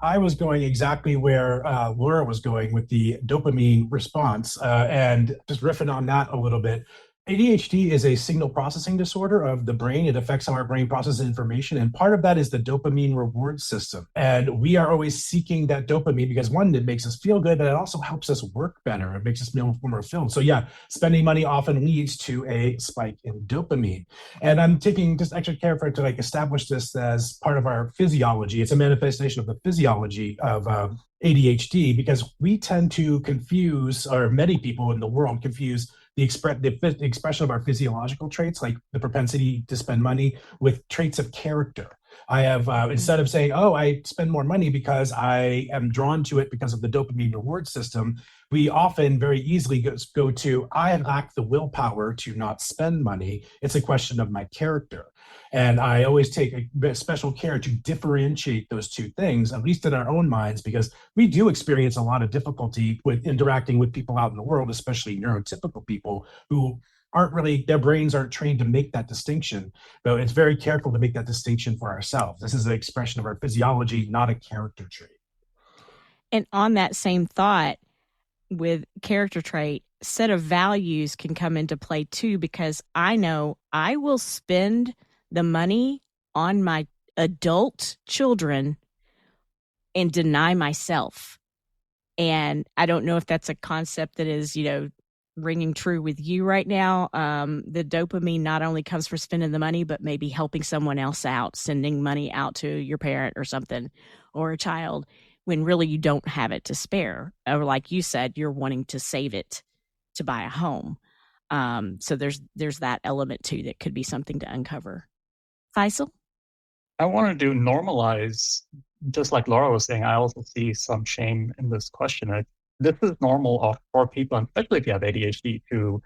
I was going exactly where Laura was going with the dopamine response, and just riffing on that a little bit. ADHD is a signal processing disorder of the brain. It affects how our brain processes information. And part of that is the dopamine reward system. And we are always seeking that dopamine because, one, it makes us feel good, but it also helps us work better. It makes us feel more fulfilled. So yeah, spending money often leads to a spike in dopamine. And I'm taking just extra care for it to establish this as part of our physiology. It's a manifestation of the physiology of ADHD, because we tend to confuse, or many people in the world confuse, the expression of our physiological traits, like the propensity to spend money, with traits of character. I have, instead of saying, I spend more money because I am drawn to it because of the dopamine reward system, we often very easily go to, I lack the willpower to not spend money. It's a question of my character. And I always take a special care to differentiate those two things, at least in our own minds, because we do experience a lot of difficulty with interacting with people out in the world, especially neurotypical people who their brains aren't trained to make that distinction. But it's very careful to make that distinction for ourselves. This is an expression of our physiology, not a character trait. And on that same thought, with character trait, set of values can come into play too, because I know I will spend the money on my adult children and deny myself. And I don't know if that's a concept that is, ringing true with you right now. The dopamine not only comes for spending the money, but maybe helping someone else out, sending money out to your parent or something, or a child, when really you don't have it to spare. Or like you said, you're wanting to save it to buy a home. So there's that element too that could be something to uncover. Faisal? I wanted to normalize, just like Laura was saying, I also see some shame in this question. This is normal for people, especially if you have ADHD, to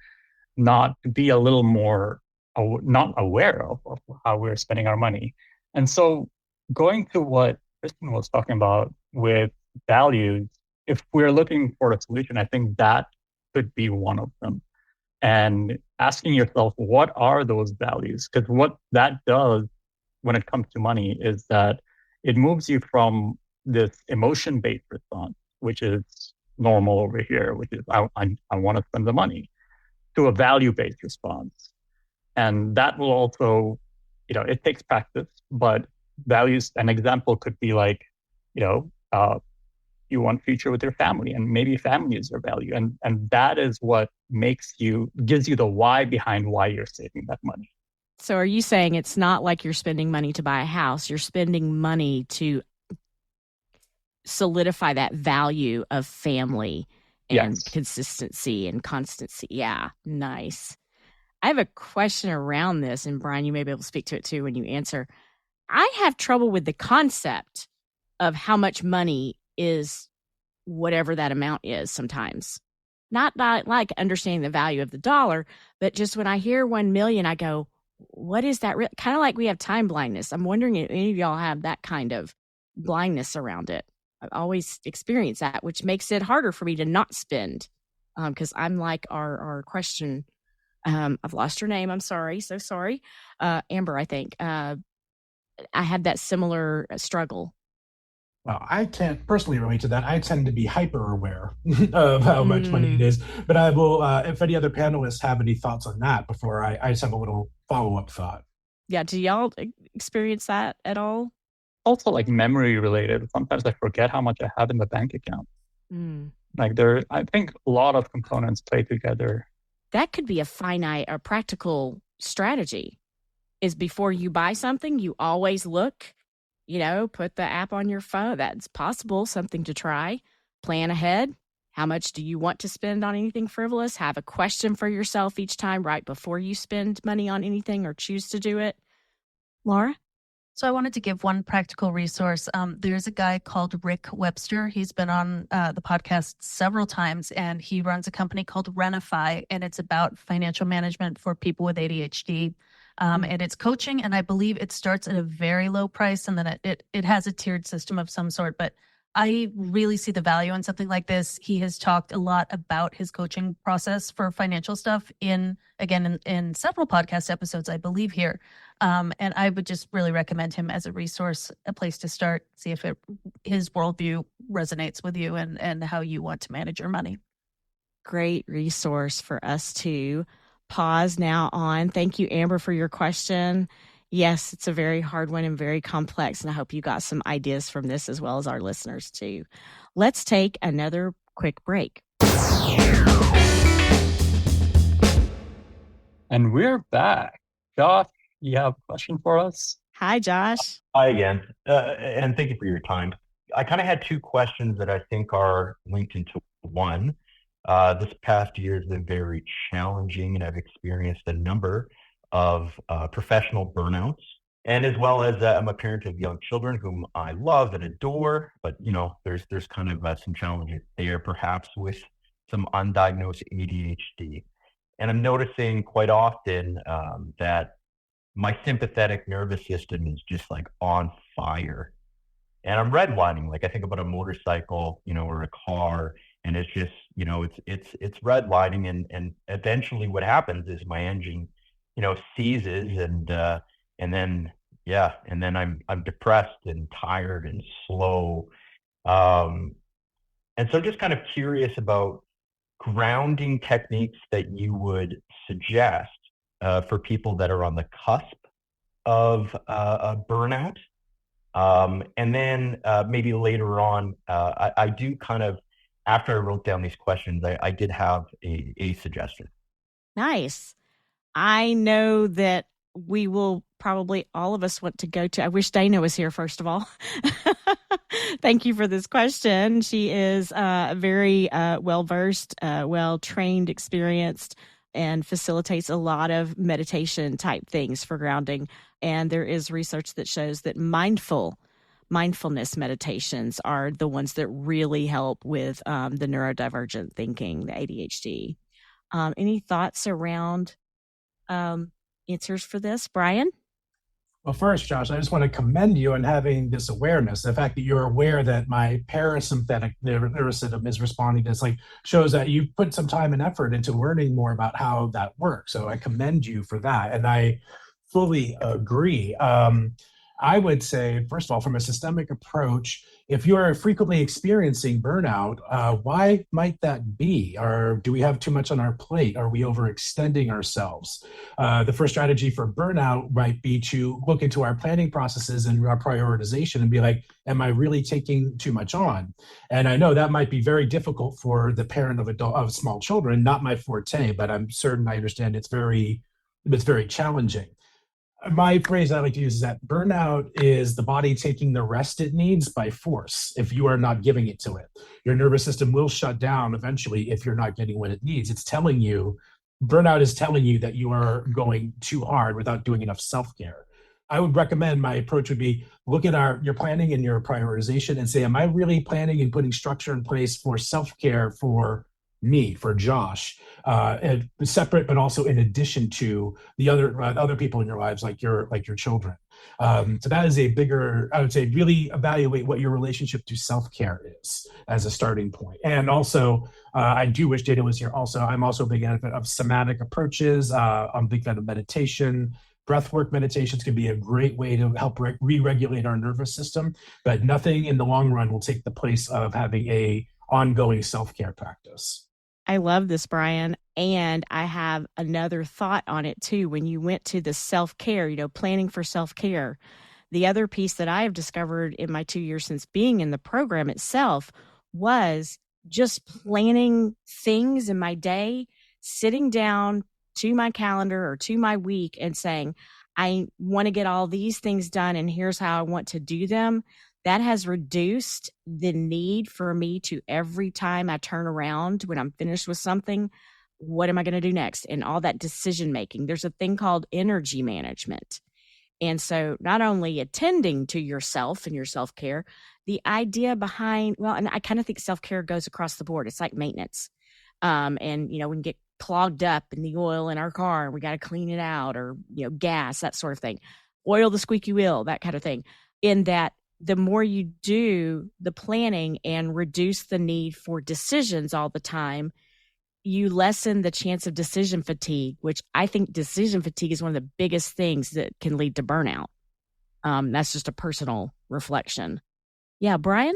not be a little more not aware of how we're spending our money. And so going to what Kristen was talking about with values, if we're looking for a solution, I think that could be one of them. And asking yourself, what are those values? Because what that does when it comes to money is that it moves you from this emotion-based response, which is normal over here, which is I want to spend the money, to a value-based response. And that will also, it takes practice, but values, an example could be like, you want future with your family, and maybe family is your value. And that is what gives you the why behind why you're saving that money. So are you saying it's not like you're spending money to buy a house, you're spending money to solidify that value of family and Yes. consistency and constancy? Yeah, nice. I have a question around this, and Brian, you may be able to speak to it too when you answer. I have trouble with the concept of how much money is whatever that amount is sometimes. Not like understanding the value of the dollar, but just when I hear 1 million, I go, what is that? Kind of like we have time blindness. I'm wondering if any of y'all have that kind of blindness around it. I've always experienced that, which makes it harder for me to not spend, because I'm like our question. I've lost her name. I'm sorry. So sorry. Amber, I think. I had that similar struggle. Well, I can't personally relate to that. I tend to be hyper aware of how much money it is. But I will, if any other panelists have any thoughts on that before I just have a little follow-up thought. Yeah. Do y'all experience that at all? Also, like memory related. Sometimes I forget how much I have in the bank account. I think a lot of components play together. That could be a finite or practical strategy. Is before you buy something, you always look, put the app on your phone. That's possible, something to try. Plan ahead. How much do you want to spend on anything frivolous? Have a question for yourself each time right before you spend money on anything or choose to do it. Laura? So I wanted to give one practical resource. There's a guy called Rick Webster. He's been on the podcast several times, and he runs a company called Renify, and it's about financial management for people with ADHD. And it's coaching, and I believe it starts at a very low price, and then it has a tiered system of some sort. But I really see the value in something like this. He has talked a lot about his coaching process for financial stuff in several podcast episodes, I believe here. And I would just really recommend him as a resource, a place to start, see if his worldview resonates with you and how you want to manage your money. Great resource for us to pause now on. Thank you, Amber, for your question. Yes, it's a very hard one and very complex, and I hope you got some ideas from this as well as our listeners too. Let's take another quick break. And we're back. Josh, you have a question for us? Hi, Josh. Hi again, and thank you for your time. I kind of had two questions that I think are linked into one. This past year has been very challenging, and I've experienced a number of professional burnouts. And as well as I'm a parent of young children whom I love and adore, but there's kind of some challenges there, perhaps with some undiagnosed ADHD. And I'm noticing quite often that my sympathetic nervous system is just like on fire. And I'm redlining, like I think about a motorcycle, or a car, and it's just, it's redlining, and eventually what happens is my engine, seizes, and then I'm depressed and tired and slow. And so I'm just kind of curious about grounding techniques that you would suggest for people that are on the cusp of a burnout. And then maybe later on, I do kind of, after I wrote down these questions, I did have a suggestion. Nice. I know that we will probably all of us want to go to, I wish Dana was here, first of all. Thank you for this question. She is very well-versed, well-trained, experienced, and facilitates a lot of meditation type things for grounding. And there is research that shows that mindfulness meditations are the ones that really help with the neurodivergent thinking, the ADHD. Any thoughts around answers for this, Brian? Well, first, Josh, I just want to commend you on having this awareness. The fact that you're aware that my parasympathetic nervous system is responding to this, like, shows that you put some time and effort into learning more about how that works. So I commend you for that. And I fully agree. I would say, first of all, from a systemic approach, if you're frequently experiencing burnout, why might that be? Or do we have too much on our plate? Are we overextending ourselves? The first strategy for burnout might be to look into our planning processes and our prioritization and be like, am I really taking too much on? And I know that might be very difficult for the parent of small children, not my forte, but I'm certain I understand it's very challenging. My phrase I like to use is that burnout is the body taking the rest it needs by force if you are not giving it to it. Your nervous system will shut down eventually if you're not getting what it needs. Burnout is telling you that you are going too hard without doing enough self-care. I would recommend, my approach would be, look at your planning and your prioritization and say, am I really planning and putting structure in place for self-care for me, for Josh, and separate, but also in addition to the other people in your lives, like your children. So that is a bigger, I would say, really evaluate what your relationship to self-care is as a starting point. And also, I do wish Dana was here. Also, I'm also a big advocate of somatic approaches. I'm a big fan of meditation. Breathwork meditations can be a great way to help re-regulate our nervous system, but nothing in the long run will take the place of having a ongoing self-care practice. I love this, Brian. And I have another thought on it too. When you went to the self-care, planning for self-care, the other piece that I have discovered in my 2 years since being in the program itself was just planning things in my day, sitting down to my calendar or to my week and saying, I want to get all these things done and here's how I want to do them. That has reduced the need for me to, every time I turn around when I'm finished with something, what am I going to do next? And all that decision making. There's a thing called energy management. And so not only attending to yourself and your self-care, the idea behind, and I kind of think self-care goes across the board. It's like maintenance. And, we can get clogged up in the oil in our car and we got to clean it out, or, gas, that sort of thing. Oil the squeaky wheel, that kind of thing. In that, the more you do the planning and reduce the need for decisions all the time, you lessen the chance of decision fatigue, which I think decision fatigue is one of the biggest things that can lead to burnout. That's just a personal reflection. Yeah, Brian?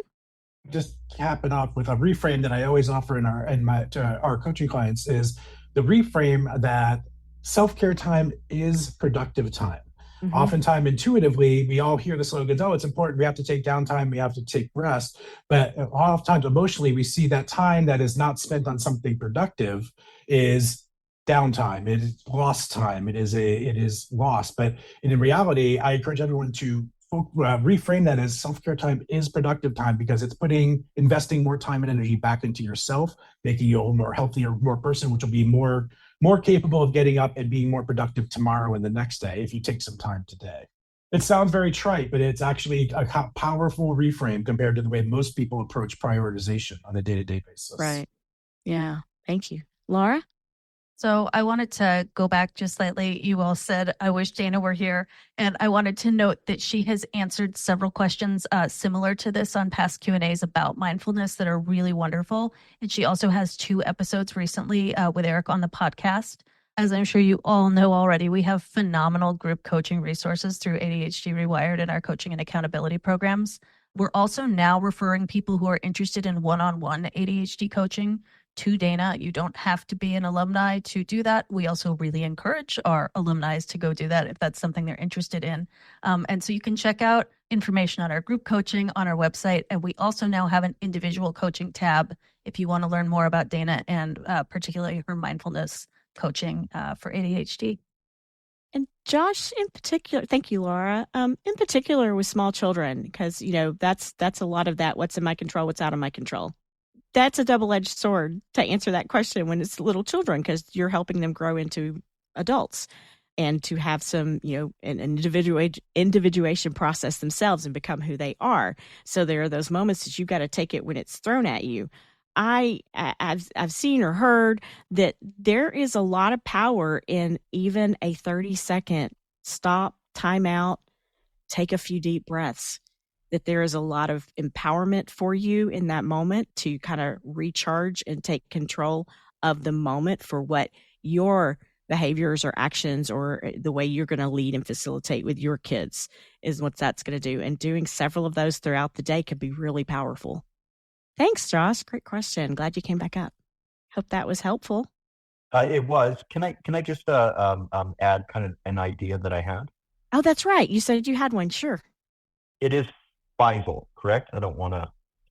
Just capping off with a reframe that I always offer to our coaching clients is the reframe that self-care time is productive time. Mm-hmm. Oftentimes, intuitively, we all hear the slogans, it's important, we have to take downtime, we have to take rest. But oftentimes, emotionally, we see that time that is not spent on something productive is downtime. It is lost time. It is lost. But in reality, I encourage everyone to reframe that as self-care time is productive time, because it's investing more time and energy back into yourself, making you a more healthier, more person, which will be more capable of getting up and being more productive tomorrow and the next day if you take some time today. It sounds very trite, but it's actually a powerful reframe compared to the way most people approach prioritization on a day-to-day basis. Right. Yeah. Thank you. Laura? So I wanted to go back just slightly. You all said, I wish Dana were here. And I wanted to note that she has answered several questions similar to this on past Q&As about mindfulness that are really wonderful. And she also has 2 episodes recently with Eric on the podcast. As I'm sure you all know already, we have phenomenal group coaching resources through ADHD reWired and our coaching and accountability programs. We're also now referring people who are interested in one-on-one ADHD coaching to Dana. You don't have to be an alumni to do that. We also really encourage our alumni to go do that if that's something they're interested in. And so you can check out information on our group coaching on our website. And we also now have an individual coaching tab if you want to learn more about Dana and particularly her mindfulness coaching for ADHD. And Josh, in particular, thank you, Laura. In particular with small children, because that's a lot of that. What's in my control? What's out of my control? That's a double-edged sword to answer that question when it's little children, because you're helping them grow into adults and to have some, an individuation process themselves and become who they are. So there are those moments that you've got to take it when it's thrown at you. I've seen or heard that there is a lot of power in even a 30-second stop, time out, take a few deep breaths, that there is a lot of empowerment for you in that moment to kind of recharge and take control of the moment for what your behaviors or actions or the way you're going to lead and facilitate with your kids is what that's going to do. And doing several of those throughout the day could be really powerful. Thanks, Josh. Great question. Glad you came back up. Hope that was helpful. It was. Can I just add kind of an idea that I had? Oh, that's right. You said you had one. Sure. It is Faisal, correct? I don't want to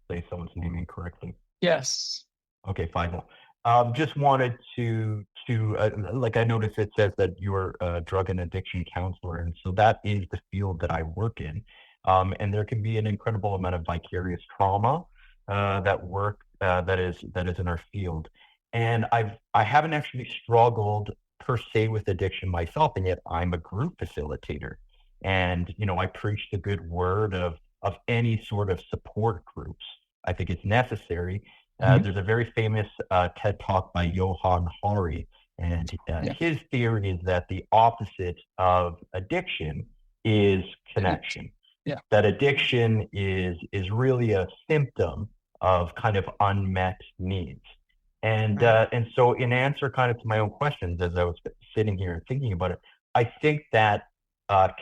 say someone's name incorrectly. Yes. Okay, Faisal. Just wanted to like, I noticed it says that you're a drug and addiction counselor, and so that is the field that I work in. And there can be an incredible amount of vicarious trauma that is in our field. And I haven't actually struggled per se with addiction myself, and yet I'm a group facilitator. And I preach the good word of any sort of support groups. I think it's necessary. There's a very famous TED Talk by Johann Hari, and his theory is that the opposite of addiction is connection. Yeah. That addiction is really a symptom of kind of unmet needs. And so in answer kind of to my own questions as I was sitting here and thinking about it, I think that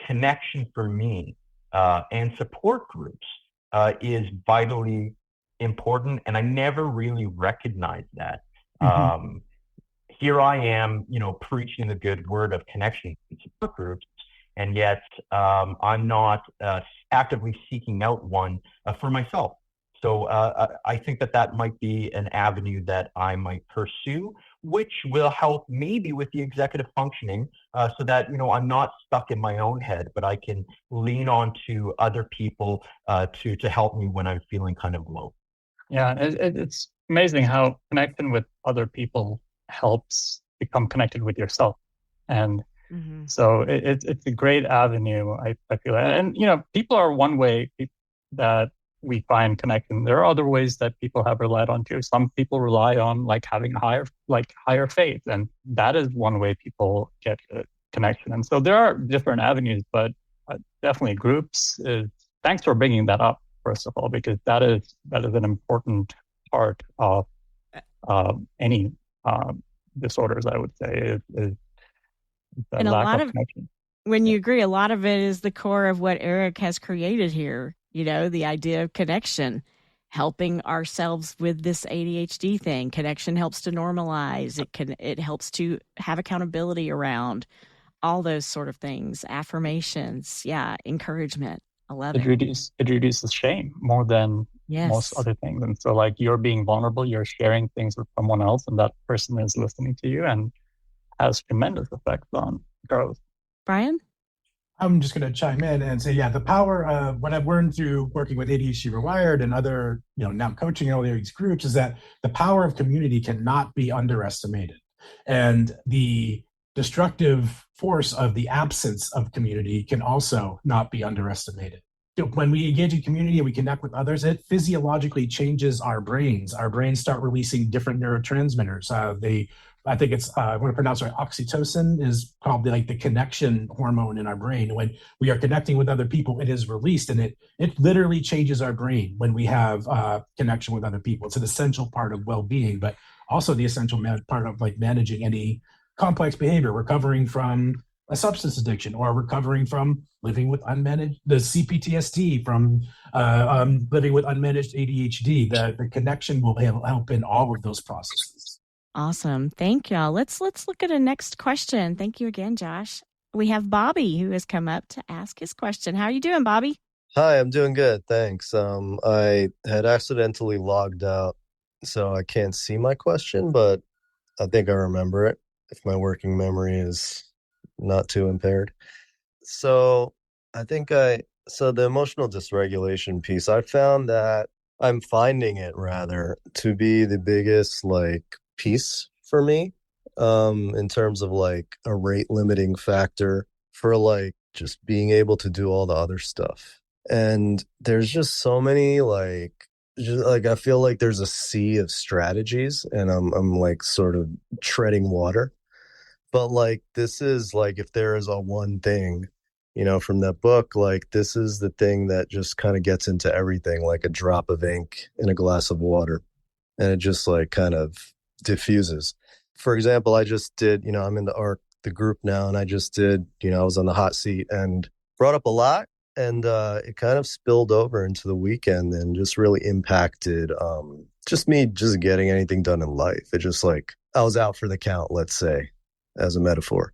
connection for me and support groups is vitally important, and I never really recognized that. Here I am, preaching the good word of connection in support groups, and yet I'm not actively seeking out one for myself. So I think that might be an avenue that I might pursue, which will help maybe with the executive functioning so that, I'm not stuck in my own head, but I can lean on to other people to help me when I'm feeling kind of low. Yeah, it's amazing how connection with other people helps become connected with yourself. And so it's a great avenue, I feel. And, people are one way that we find connection. There are other ways that people have relied on too. Some people rely on having higher faith, and that is one way people get connection. And so there are different avenues, but definitely groups thanks for bringing that up, first of all, because that is an important part of any disorders, I would say, is that and lack of connection. When you agree, a lot of it is the core of what Eric has created here. The idea of connection, helping ourselves with this ADHD thing. Connection helps to normalize. It helps to have accountability around all those sort of things. Affirmations, encouragement. I love it. It reduces shame more than most other things. And so you're being vulnerable, you're sharing things with someone else, and that person is listening to you and has tremendous effects on growth. Brian? I'm just going to chime in and say, the power of what I've learned through working with ADHD reWired and other, now coaching all these groups is that the power of community cannot be underestimated. And the destructive force of the absence of community can also not be underestimated. When we engage in community and we connect with others, it physiologically changes our brains. Our brains start releasing different neurotransmitters. I think it's, I want to pronounce it right, oxytocin is called the connection hormone in our brain. When we are connecting with other people, it is released, and it literally changes our brain when we have connection with other people. It's an essential part of well-being, but also the essential part of managing any complex behavior, recovering from a substance addiction, or recovering from living with the CPTSD from living with unmanaged ADHD. The connection will help in all of those processes. Awesome. Thank y'all. Let's look at a next question. Thank you again, Josh. We have Bobby who has come up to ask his question. How are you doing, Bobby? Hi, I'm doing good. Thanks. I had accidentally logged out, so I can't see my question, but I think I remember it if my working memory is not too impaired. So I think so the emotional dysregulation piece, I found that I'm finding it rather to be the biggest like piece for me, in terms of like a rate limiting factor for like just being able to do all the other stuff. And there's just so many like, just like I feel like there's a sea of strategies and I'm like sort of treading water. But like this is like if there is a one thing, from that book, like this is the thing that just kind of gets into everything, like a drop of ink in a glass of water, and it just like kind of diffuses. For example, I just did, I'm in the group now, and I just did, I was on the hot seat and brought up a lot, and it kind of spilled over into the weekend and just really impacted just me just getting anything done in life. It just like I was out for the count, let's say, as a metaphor.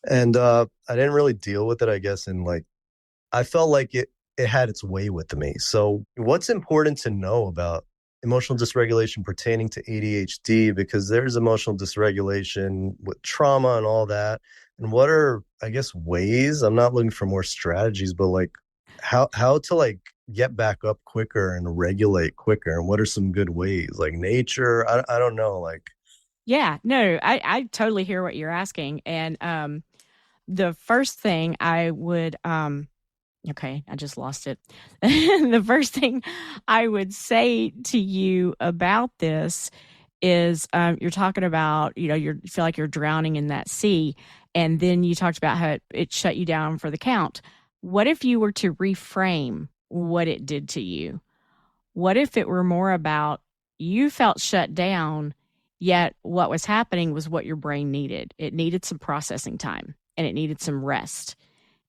And I didn't really deal with it, I guess, and like I felt like it had its way with me. So what's important to know about emotional dysregulation pertaining to ADHD? Because there's emotional dysregulation with trauma and all that. And what are, I guess, ways? I'm not looking for more strategies, but like how to like get back up quicker and regulate quicker. And what are some good ways? Like nature? I don't know. Like, Yeah, no, I totally hear what you're asking. And the first thing I would, okay, I just lost it. The first thing I would say to you about this is you're talking about, you feel like you're drowning in that sea. And then you talked about how it shut you down for the count. What if you were to reframe what it did to you? What if it were more about you felt shut down, yet what was happening was what your brain needed? It needed some processing time and it needed some rest.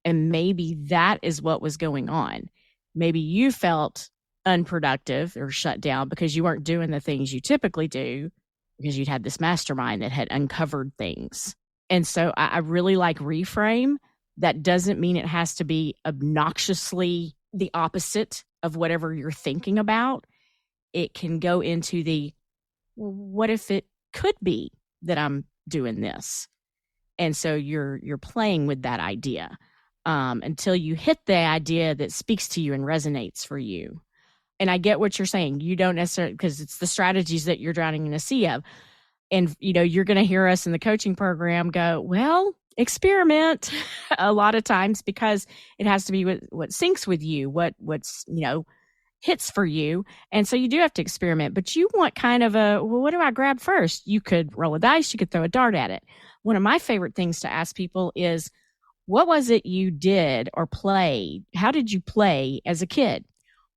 And maybe that is what was going on. Maybe you felt unproductive or shut down because you weren't doing the things you typically do because you'd had this mastermind that had uncovered things. And so I really like reframe. That doesn't mean it has to be obnoxiously the opposite of whatever you're thinking about. It can go into the, well, what if it could be that I'm doing this? And so you're playing with that idea until you hit the idea that speaks to you and resonates for you. And I get what you're saying. You don't necessarily, because it's the strategies that you're drowning in a sea of. And, you're going to hear us in the coaching program go, well, experiment a lot of times because it has to be what syncs with you, what's, hits for you. And so you do have to experiment, but you want kind of well, what do I grab first? You could roll a dice, you could throw a dart at it. One of my favorite things to ask people is, what was it you did or played? How did you play as a kid?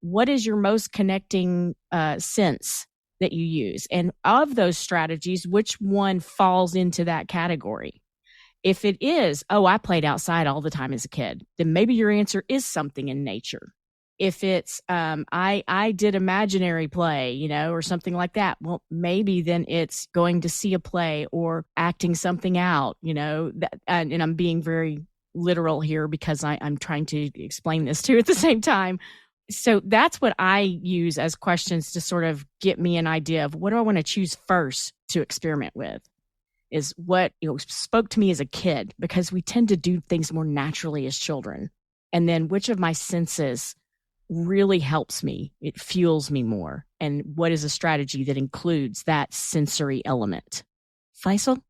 What is your most connecting sense that you use? And of those strategies, which one falls into that category? If it is, I played outside all the time as a kid, then maybe your answer is something in nature. If it's, I did imaginary play, or something like that, well, maybe then it's going to see a play or acting something out, and I'm being very literal here because I'm trying to explain this too at the same time. So that's what I use as questions to sort of get me an idea of what do I want to choose first to experiment with, is what spoke to me as a kid, because we tend to do things more naturally as children. And then which of my senses really helps me, it fuels me more, and what is a strategy that includes that sensory element? Faisal?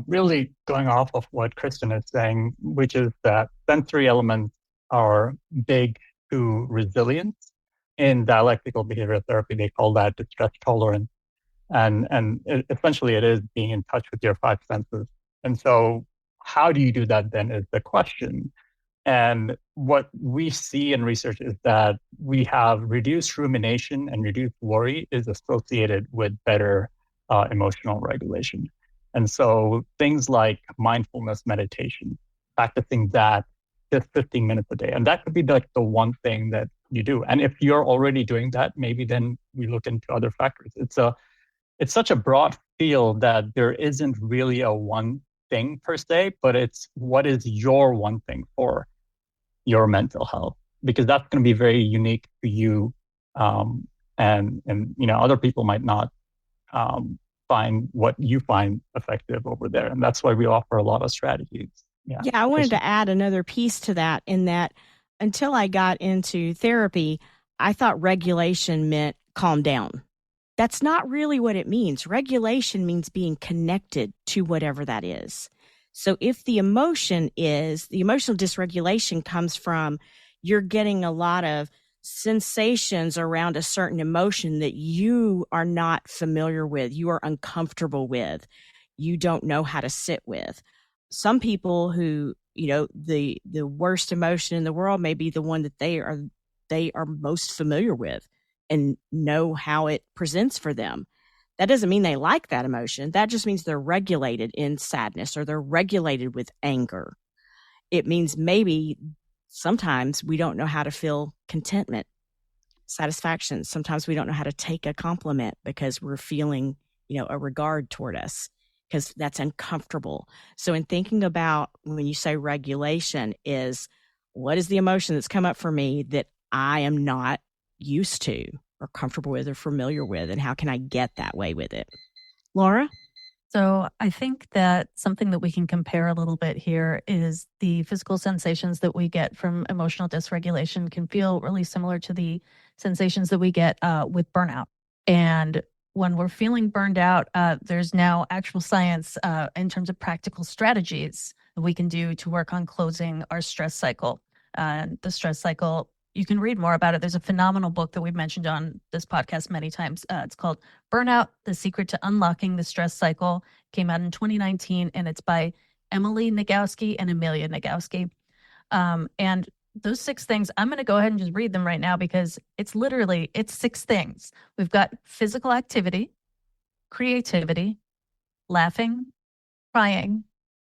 Really going off of what Kristen is saying, which is that sensory elements are big to resilience. In dialectical behavioral therapy, they call that distress tolerance. And essentially it is being in touch with your five senses. And so how do you do that then is the question. And what we see in research is that we have reduced rumination and reduced worry is associated with better emotional regulation. And so things like mindfulness meditation, practicing that just 15 minutes a day. And that could be like the one thing that you do. And if you're already doing that, maybe then we look into other factors. It's such a broad field that there isn't really a one thing per se, but it's what is your one thing for your mental health, because that's going to be very unique to you. And other people might not find what you find effective over there. And that's why we offer a lot of strategies. Yeah, I wanted to add another piece to that, in that until I got into therapy, I thought regulation meant calm down. That's not really what it means. Regulation means being connected to whatever that is. So if the emotional dysregulation comes from you're getting a lot of sensations around a certain emotion that you are not familiar with, you are uncomfortable with, you don't know how to sit with. Some people who, the worst emotion in the world may be the one that they are most familiar with and know how it presents for them. That doesn't mean they like that emotion. That just means they're regulated in sadness or they're regulated with anger. It means maybe sometimes we don't know how to feel contentment, satisfaction. Sometimes we don't know how to take a compliment because we're feeling, a regard toward us, because that's uncomfortable. So in thinking about when you say regulation, is what is the emotion that's come up for me that I am not used to or comfortable with or familiar with, and how can I get that way with it? Laura? So I think that something that we can compare a little bit here is the physical sensations that we get from emotional dysregulation can feel really similar to the sensations that we get with burnout. And when we're feeling burned out, there's now actual science in terms of practical strategies that we can do to work on closing our stress cycle. And the stress cycle, you can read more about it. There's a phenomenal book that we've mentioned on this podcast many times. It's called Burnout, The Secret to Unlocking the Stress Cycle. Came out in 2019, and it's by Emily Nagoski and Amelia Nagoski. And those 6 things, I'm going to go ahead and just read them right now because it's 6 things. We've got physical activity, creativity, laughing, crying,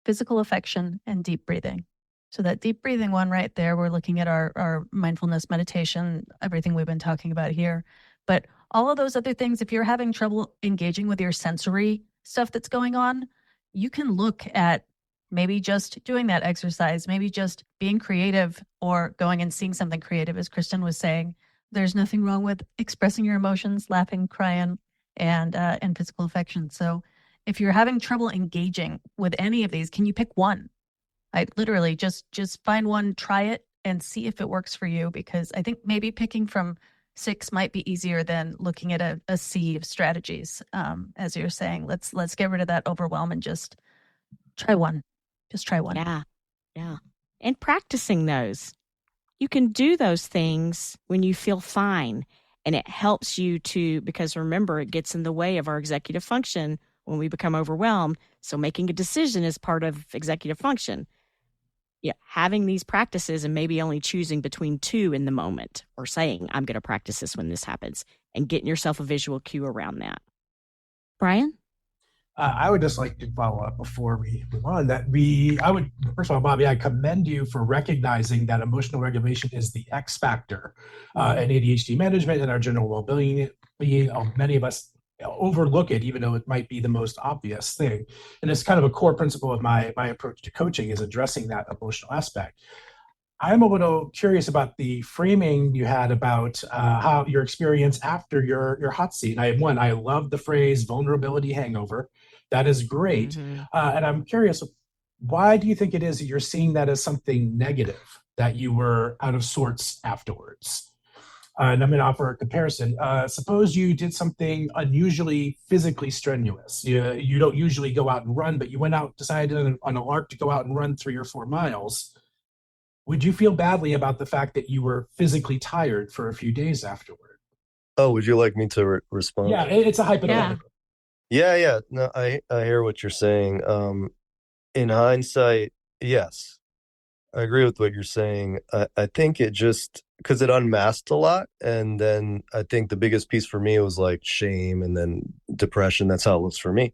physical affection, and deep breathing. So that deep breathing one right there, we're looking at our mindfulness meditation, everything we've been talking about here. But all of those other things, if you're having trouble engaging with your sensory stuff that's going on, you can look at maybe just doing that exercise, maybe just being creative or going and seeing something creative. As Kristen was saying, there's nothing wrong with expressing your emotions, laughing, crying, and physical affection. So if you're having trouble engaging with any of these, can you pick one? I literally just find one, try it, and see if it works for you, because I think maybe picking from 6 might be easier than looking at a sea of strategies. As you're saying, let's get rid of that overwhelm and just try one. Just try one. Yeah. And practicing those. You can do those things when you feel fine, and it helps you because remember, it gets in the way of our executive function when we become overwhelmed. So making a decision is part of executive function. Yeah, having these practices and maybe only choosing between 2 in the moment, or saying, I'm going to practice this when this happens, and getting yourself a visual cue around that. Brian? I would just like to follow up before we move on first of all, Bobby, I commend you for recognizing that emotional regulation is the X factor in ADHD management and our general well-being. Many of us overlook it, even though it might be the most obvious thing. And it's kind of a core principle of my approach to coaching, is addressing that emotional aspect. I'm a little curious about the framing you had about how your experience after your hot seat. I love the phrase vulnerability hangover. That is great. Mm-hmm. And I'm curious, why do you think it is that you're seeing that as something negative, that you were out of sorts afterwards? And I'm going to offer a comparison. Suppose you did something unusually physically strenuous. You don't usually go out and run, but you went out, decided on a lark to go out and run 3 or 4 miles. Would you feel badly about the fact that you were physically tired for a few days afterward? Oh, would you like me to respond? Yeah, it's a hypothetical. Yeah. No, I hear what you're saying. In hindsight, yes, I agree with what you're saying. I think it just, because it unmasked a lot. And then I think the biggest piece for me was like shame and then depression. That's how it was for me.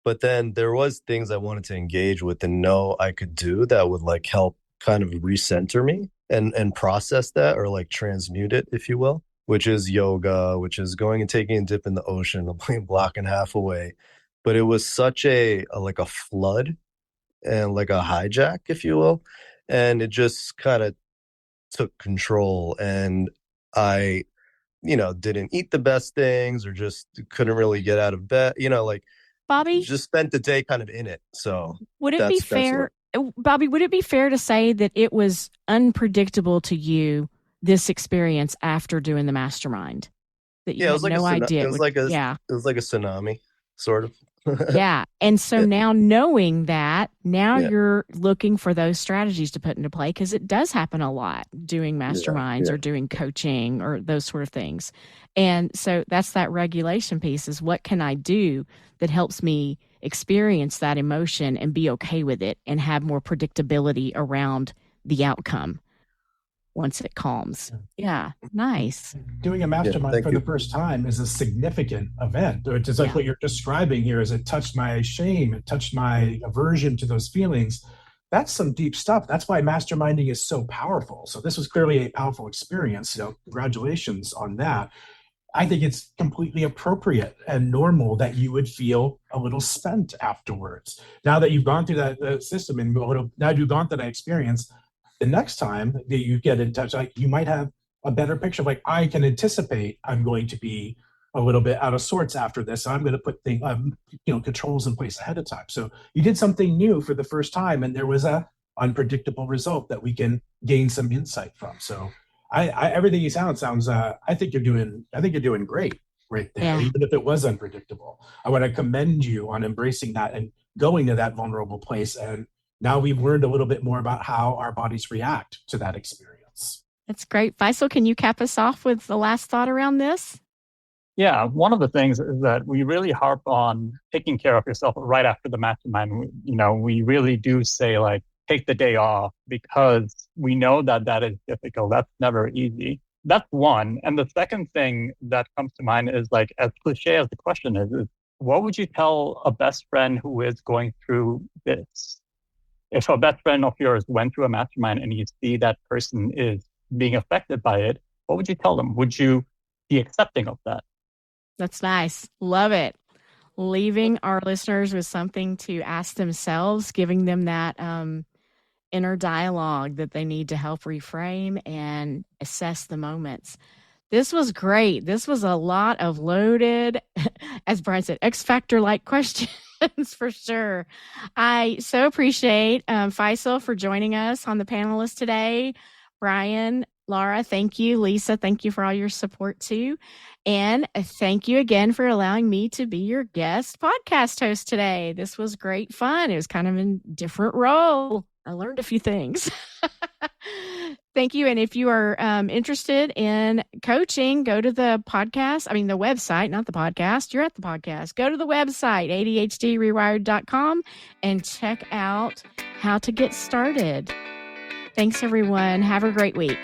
But then there was things I wanted to engage with and know I could do that would like help kind of recenter me and process that, or like transmute it, if you will, which is yoga, which is going and taking a dip in the ocean, a block and a half away. But it was such a flood and like a hijack, if you will. And it just kind of took control. And I, didn't eat the best things, or just couldn't really get out of bed, like Bobby, just spent the day kind of in it. So would it be fair? Bobby, would it be fair to say that it was unpredictable to you, this experience after doing the mastermind? That you Yeah, it had was like no idea. it was like a tsunami, sort of. Yeah. And so now knowing that, now Yeah. you're looking for those strategies to put into play, because it does happen a lot doing masterminds or doing coaching or those sort of things. And so that's that regulation piece, is what can I do that helps me experience that emotion and be okay with it and have more predictability around the outcome once it calms. Yeah, nice. Doing a mastermind for the first time is a significant event. It's just like what you're describing here, is it touched my shame, it touched my aversion to those feelings. That's some deep stuff. That's why masterminding is so powerful. So this was clearly a powerful experience. Congratulations on that. I think it's completely appropriate and normal that you would feel a little spent afterwards. Now that you've gone through that system and now you've gone through that experience, the next time that you get in touch, you might have a better picture of I can anticipate I'm going to be a little bit out of sorts after this. So I'm going to put controls in place ahead of time. So you did something new for the first time, and there was a unpredictable result that we can gain some insight from. So everything you sounds, I think you're doing great right there, even if it was unpredictable. I want to commend you on embracing that and going to that vulnerable place. And now we've learned a little bit more about how our bodies react to that experience. That's great. Faisal, can you cap us off with the last thought around this? Yeah, one of the things is that we really harp on taking care of yourself right after the mastermind. We really do say take the day off, because we know that is difficult. That's never easy. That's one. And the second thing that comes to mind is as cliche as the question is what would you tell a best friend who is going through this? If a best friend of yours went through a mastermind and you see that person is being affected by it, what would you tell them? Would you be accepting of that? That's nice. Love it. Leaving our listeners with something to ask themselves, giving them that inner dialogue that they need to help reframe and assess the moments. This was great. This was a lot of loaded, as Brian said, X Factor-like questions for sure. I so appreciate Faisal for joining us on the panelists today. Brian, Laura, thank you. Lisa, thank you for all your support too. And thank you again for allowing me to be your guest podcast host today. This was great fun. It was kind of a different role. I learned a few things. Thank you. And if you are interested in coaching, go to the website, not the podcast. You're at the podcast. Go to the website, ADHDrewired.com, and check out how to get started. Thanks, everyone. Have a great week.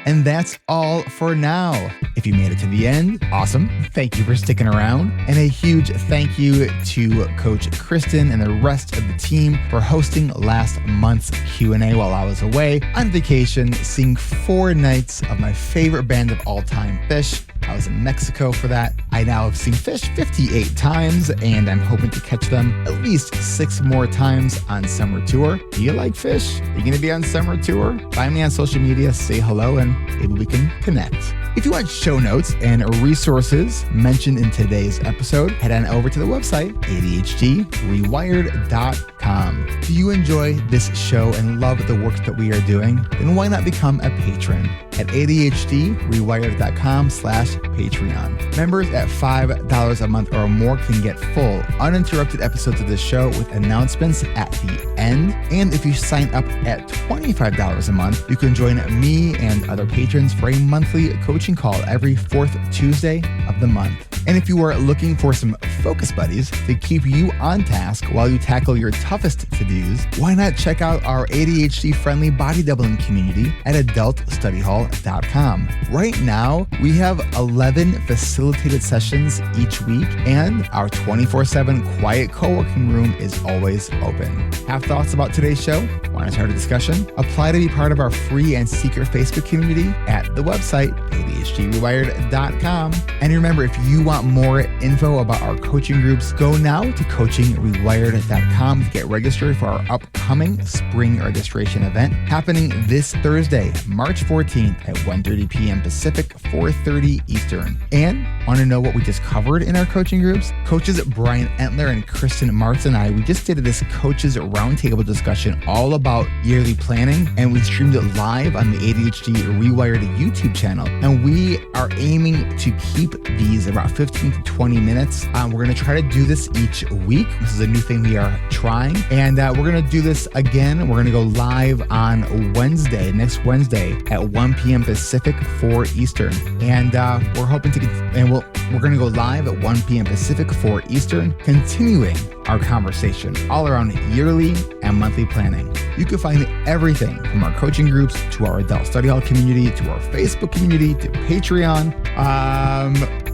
And that's all for now. If you made it to the end, awesome. Thank you for sticking around. And a huge thank you to Coach Kristen and the rest of the team for hosting last month's Q&A while I was away on vacation, seeing 4 nights of my favorite band of all time, Phish. I was in Mexico for that. I now have seen Phish 58 times, and I'm hoping to catch them at least 6 more times on summer tour. Do you like Phish? Are you going to be on summer tour? Find me on social media, say hello, and maybe we can connect. If you want show notes and resources mentioned in today's episode, head on over to the website, ADHDrewired.com. Do you enjoy this show and love the work that we are doing? Then why not become a patron at ADHDrewired.com/Patreon. Members at $5 a month or more can get full, uninterrupted episodes of the show with announcements at the end. And if you sign up at $25 a month, you can join me and other patrons for a monthly coaching call every 4th Tuesday of the month. And if you are looking for some focus buddies to keep you on task while you tackle your toughest to-dos, why not check out our ADHD-friendly body doubling community at adultstudyhall.com. Right now, we have 11 facilitated sessions each week, and our 24/7 quiet co-working room is always open. Have thoughts about today's show? Want to start a discussion? Apply to be part of our free and secret Facebook community at the website ADHDrewired.com. And remember, if you want more info about our coaching groups, go now to coachingrewired.com to get registered for our upcoming spring registration event happening this Thursday, March 14th at 1:30 p.m. Pacific, 4:30 Eastern. And want to know what we just covered in our coaching groups? Coaches Brian Entler and Kristen Martz and I, we just did this coaches roundtable discussion all about yearly planning, and we streamed it live on the ADHD Rewired YouTube channel. And we are aiming to keep these about 15 to 20 minutes. We're going to try to do this each week. This is a new thing we are trying. And we're going to do this again. We're going to go live on Wednesday, next Wednesday at 1 p.m. Pacific, 4 Eastern. And we're hoping to we're going to go live at 1 p.m. Pacific, 4 Eastern, continuing our conversation all around yearly and monthly planning. You can find everything from our coaching groups to our adult study hall community to our Facebook community to Patreon.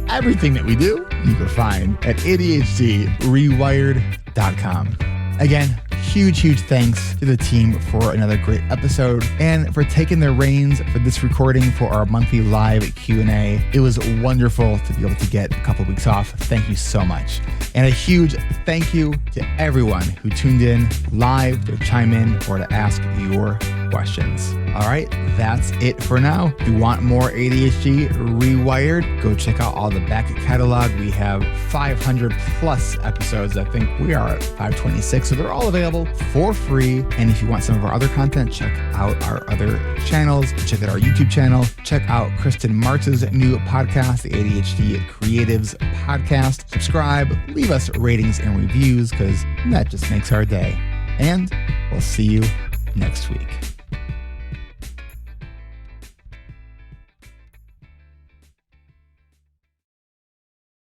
Everything that we do, you can find at ADHDrewired.com. Again, huge thanks to the team for another great episode and for taking the reins for this recording for our monthly live Q&A. It was wonderful to be able to get a couple weeks off. Thank you so much. And a huge thank you to everyone who tuned in live to chime in or to ask your questions. All right, that's it for now. If you want more ADHD Rewired, go check out all the back catalog. We have 500 plus episodes. I think we are at 526, so they're all available for free. And if you want some of our other content, check out our other channels. Check out our YouTube channel. Check out Kristen Martz's new podcast, the ADHD Creatives Podcast. Subscribe, leave us ratings and reviews because that just makes our day. And we'll see you next week.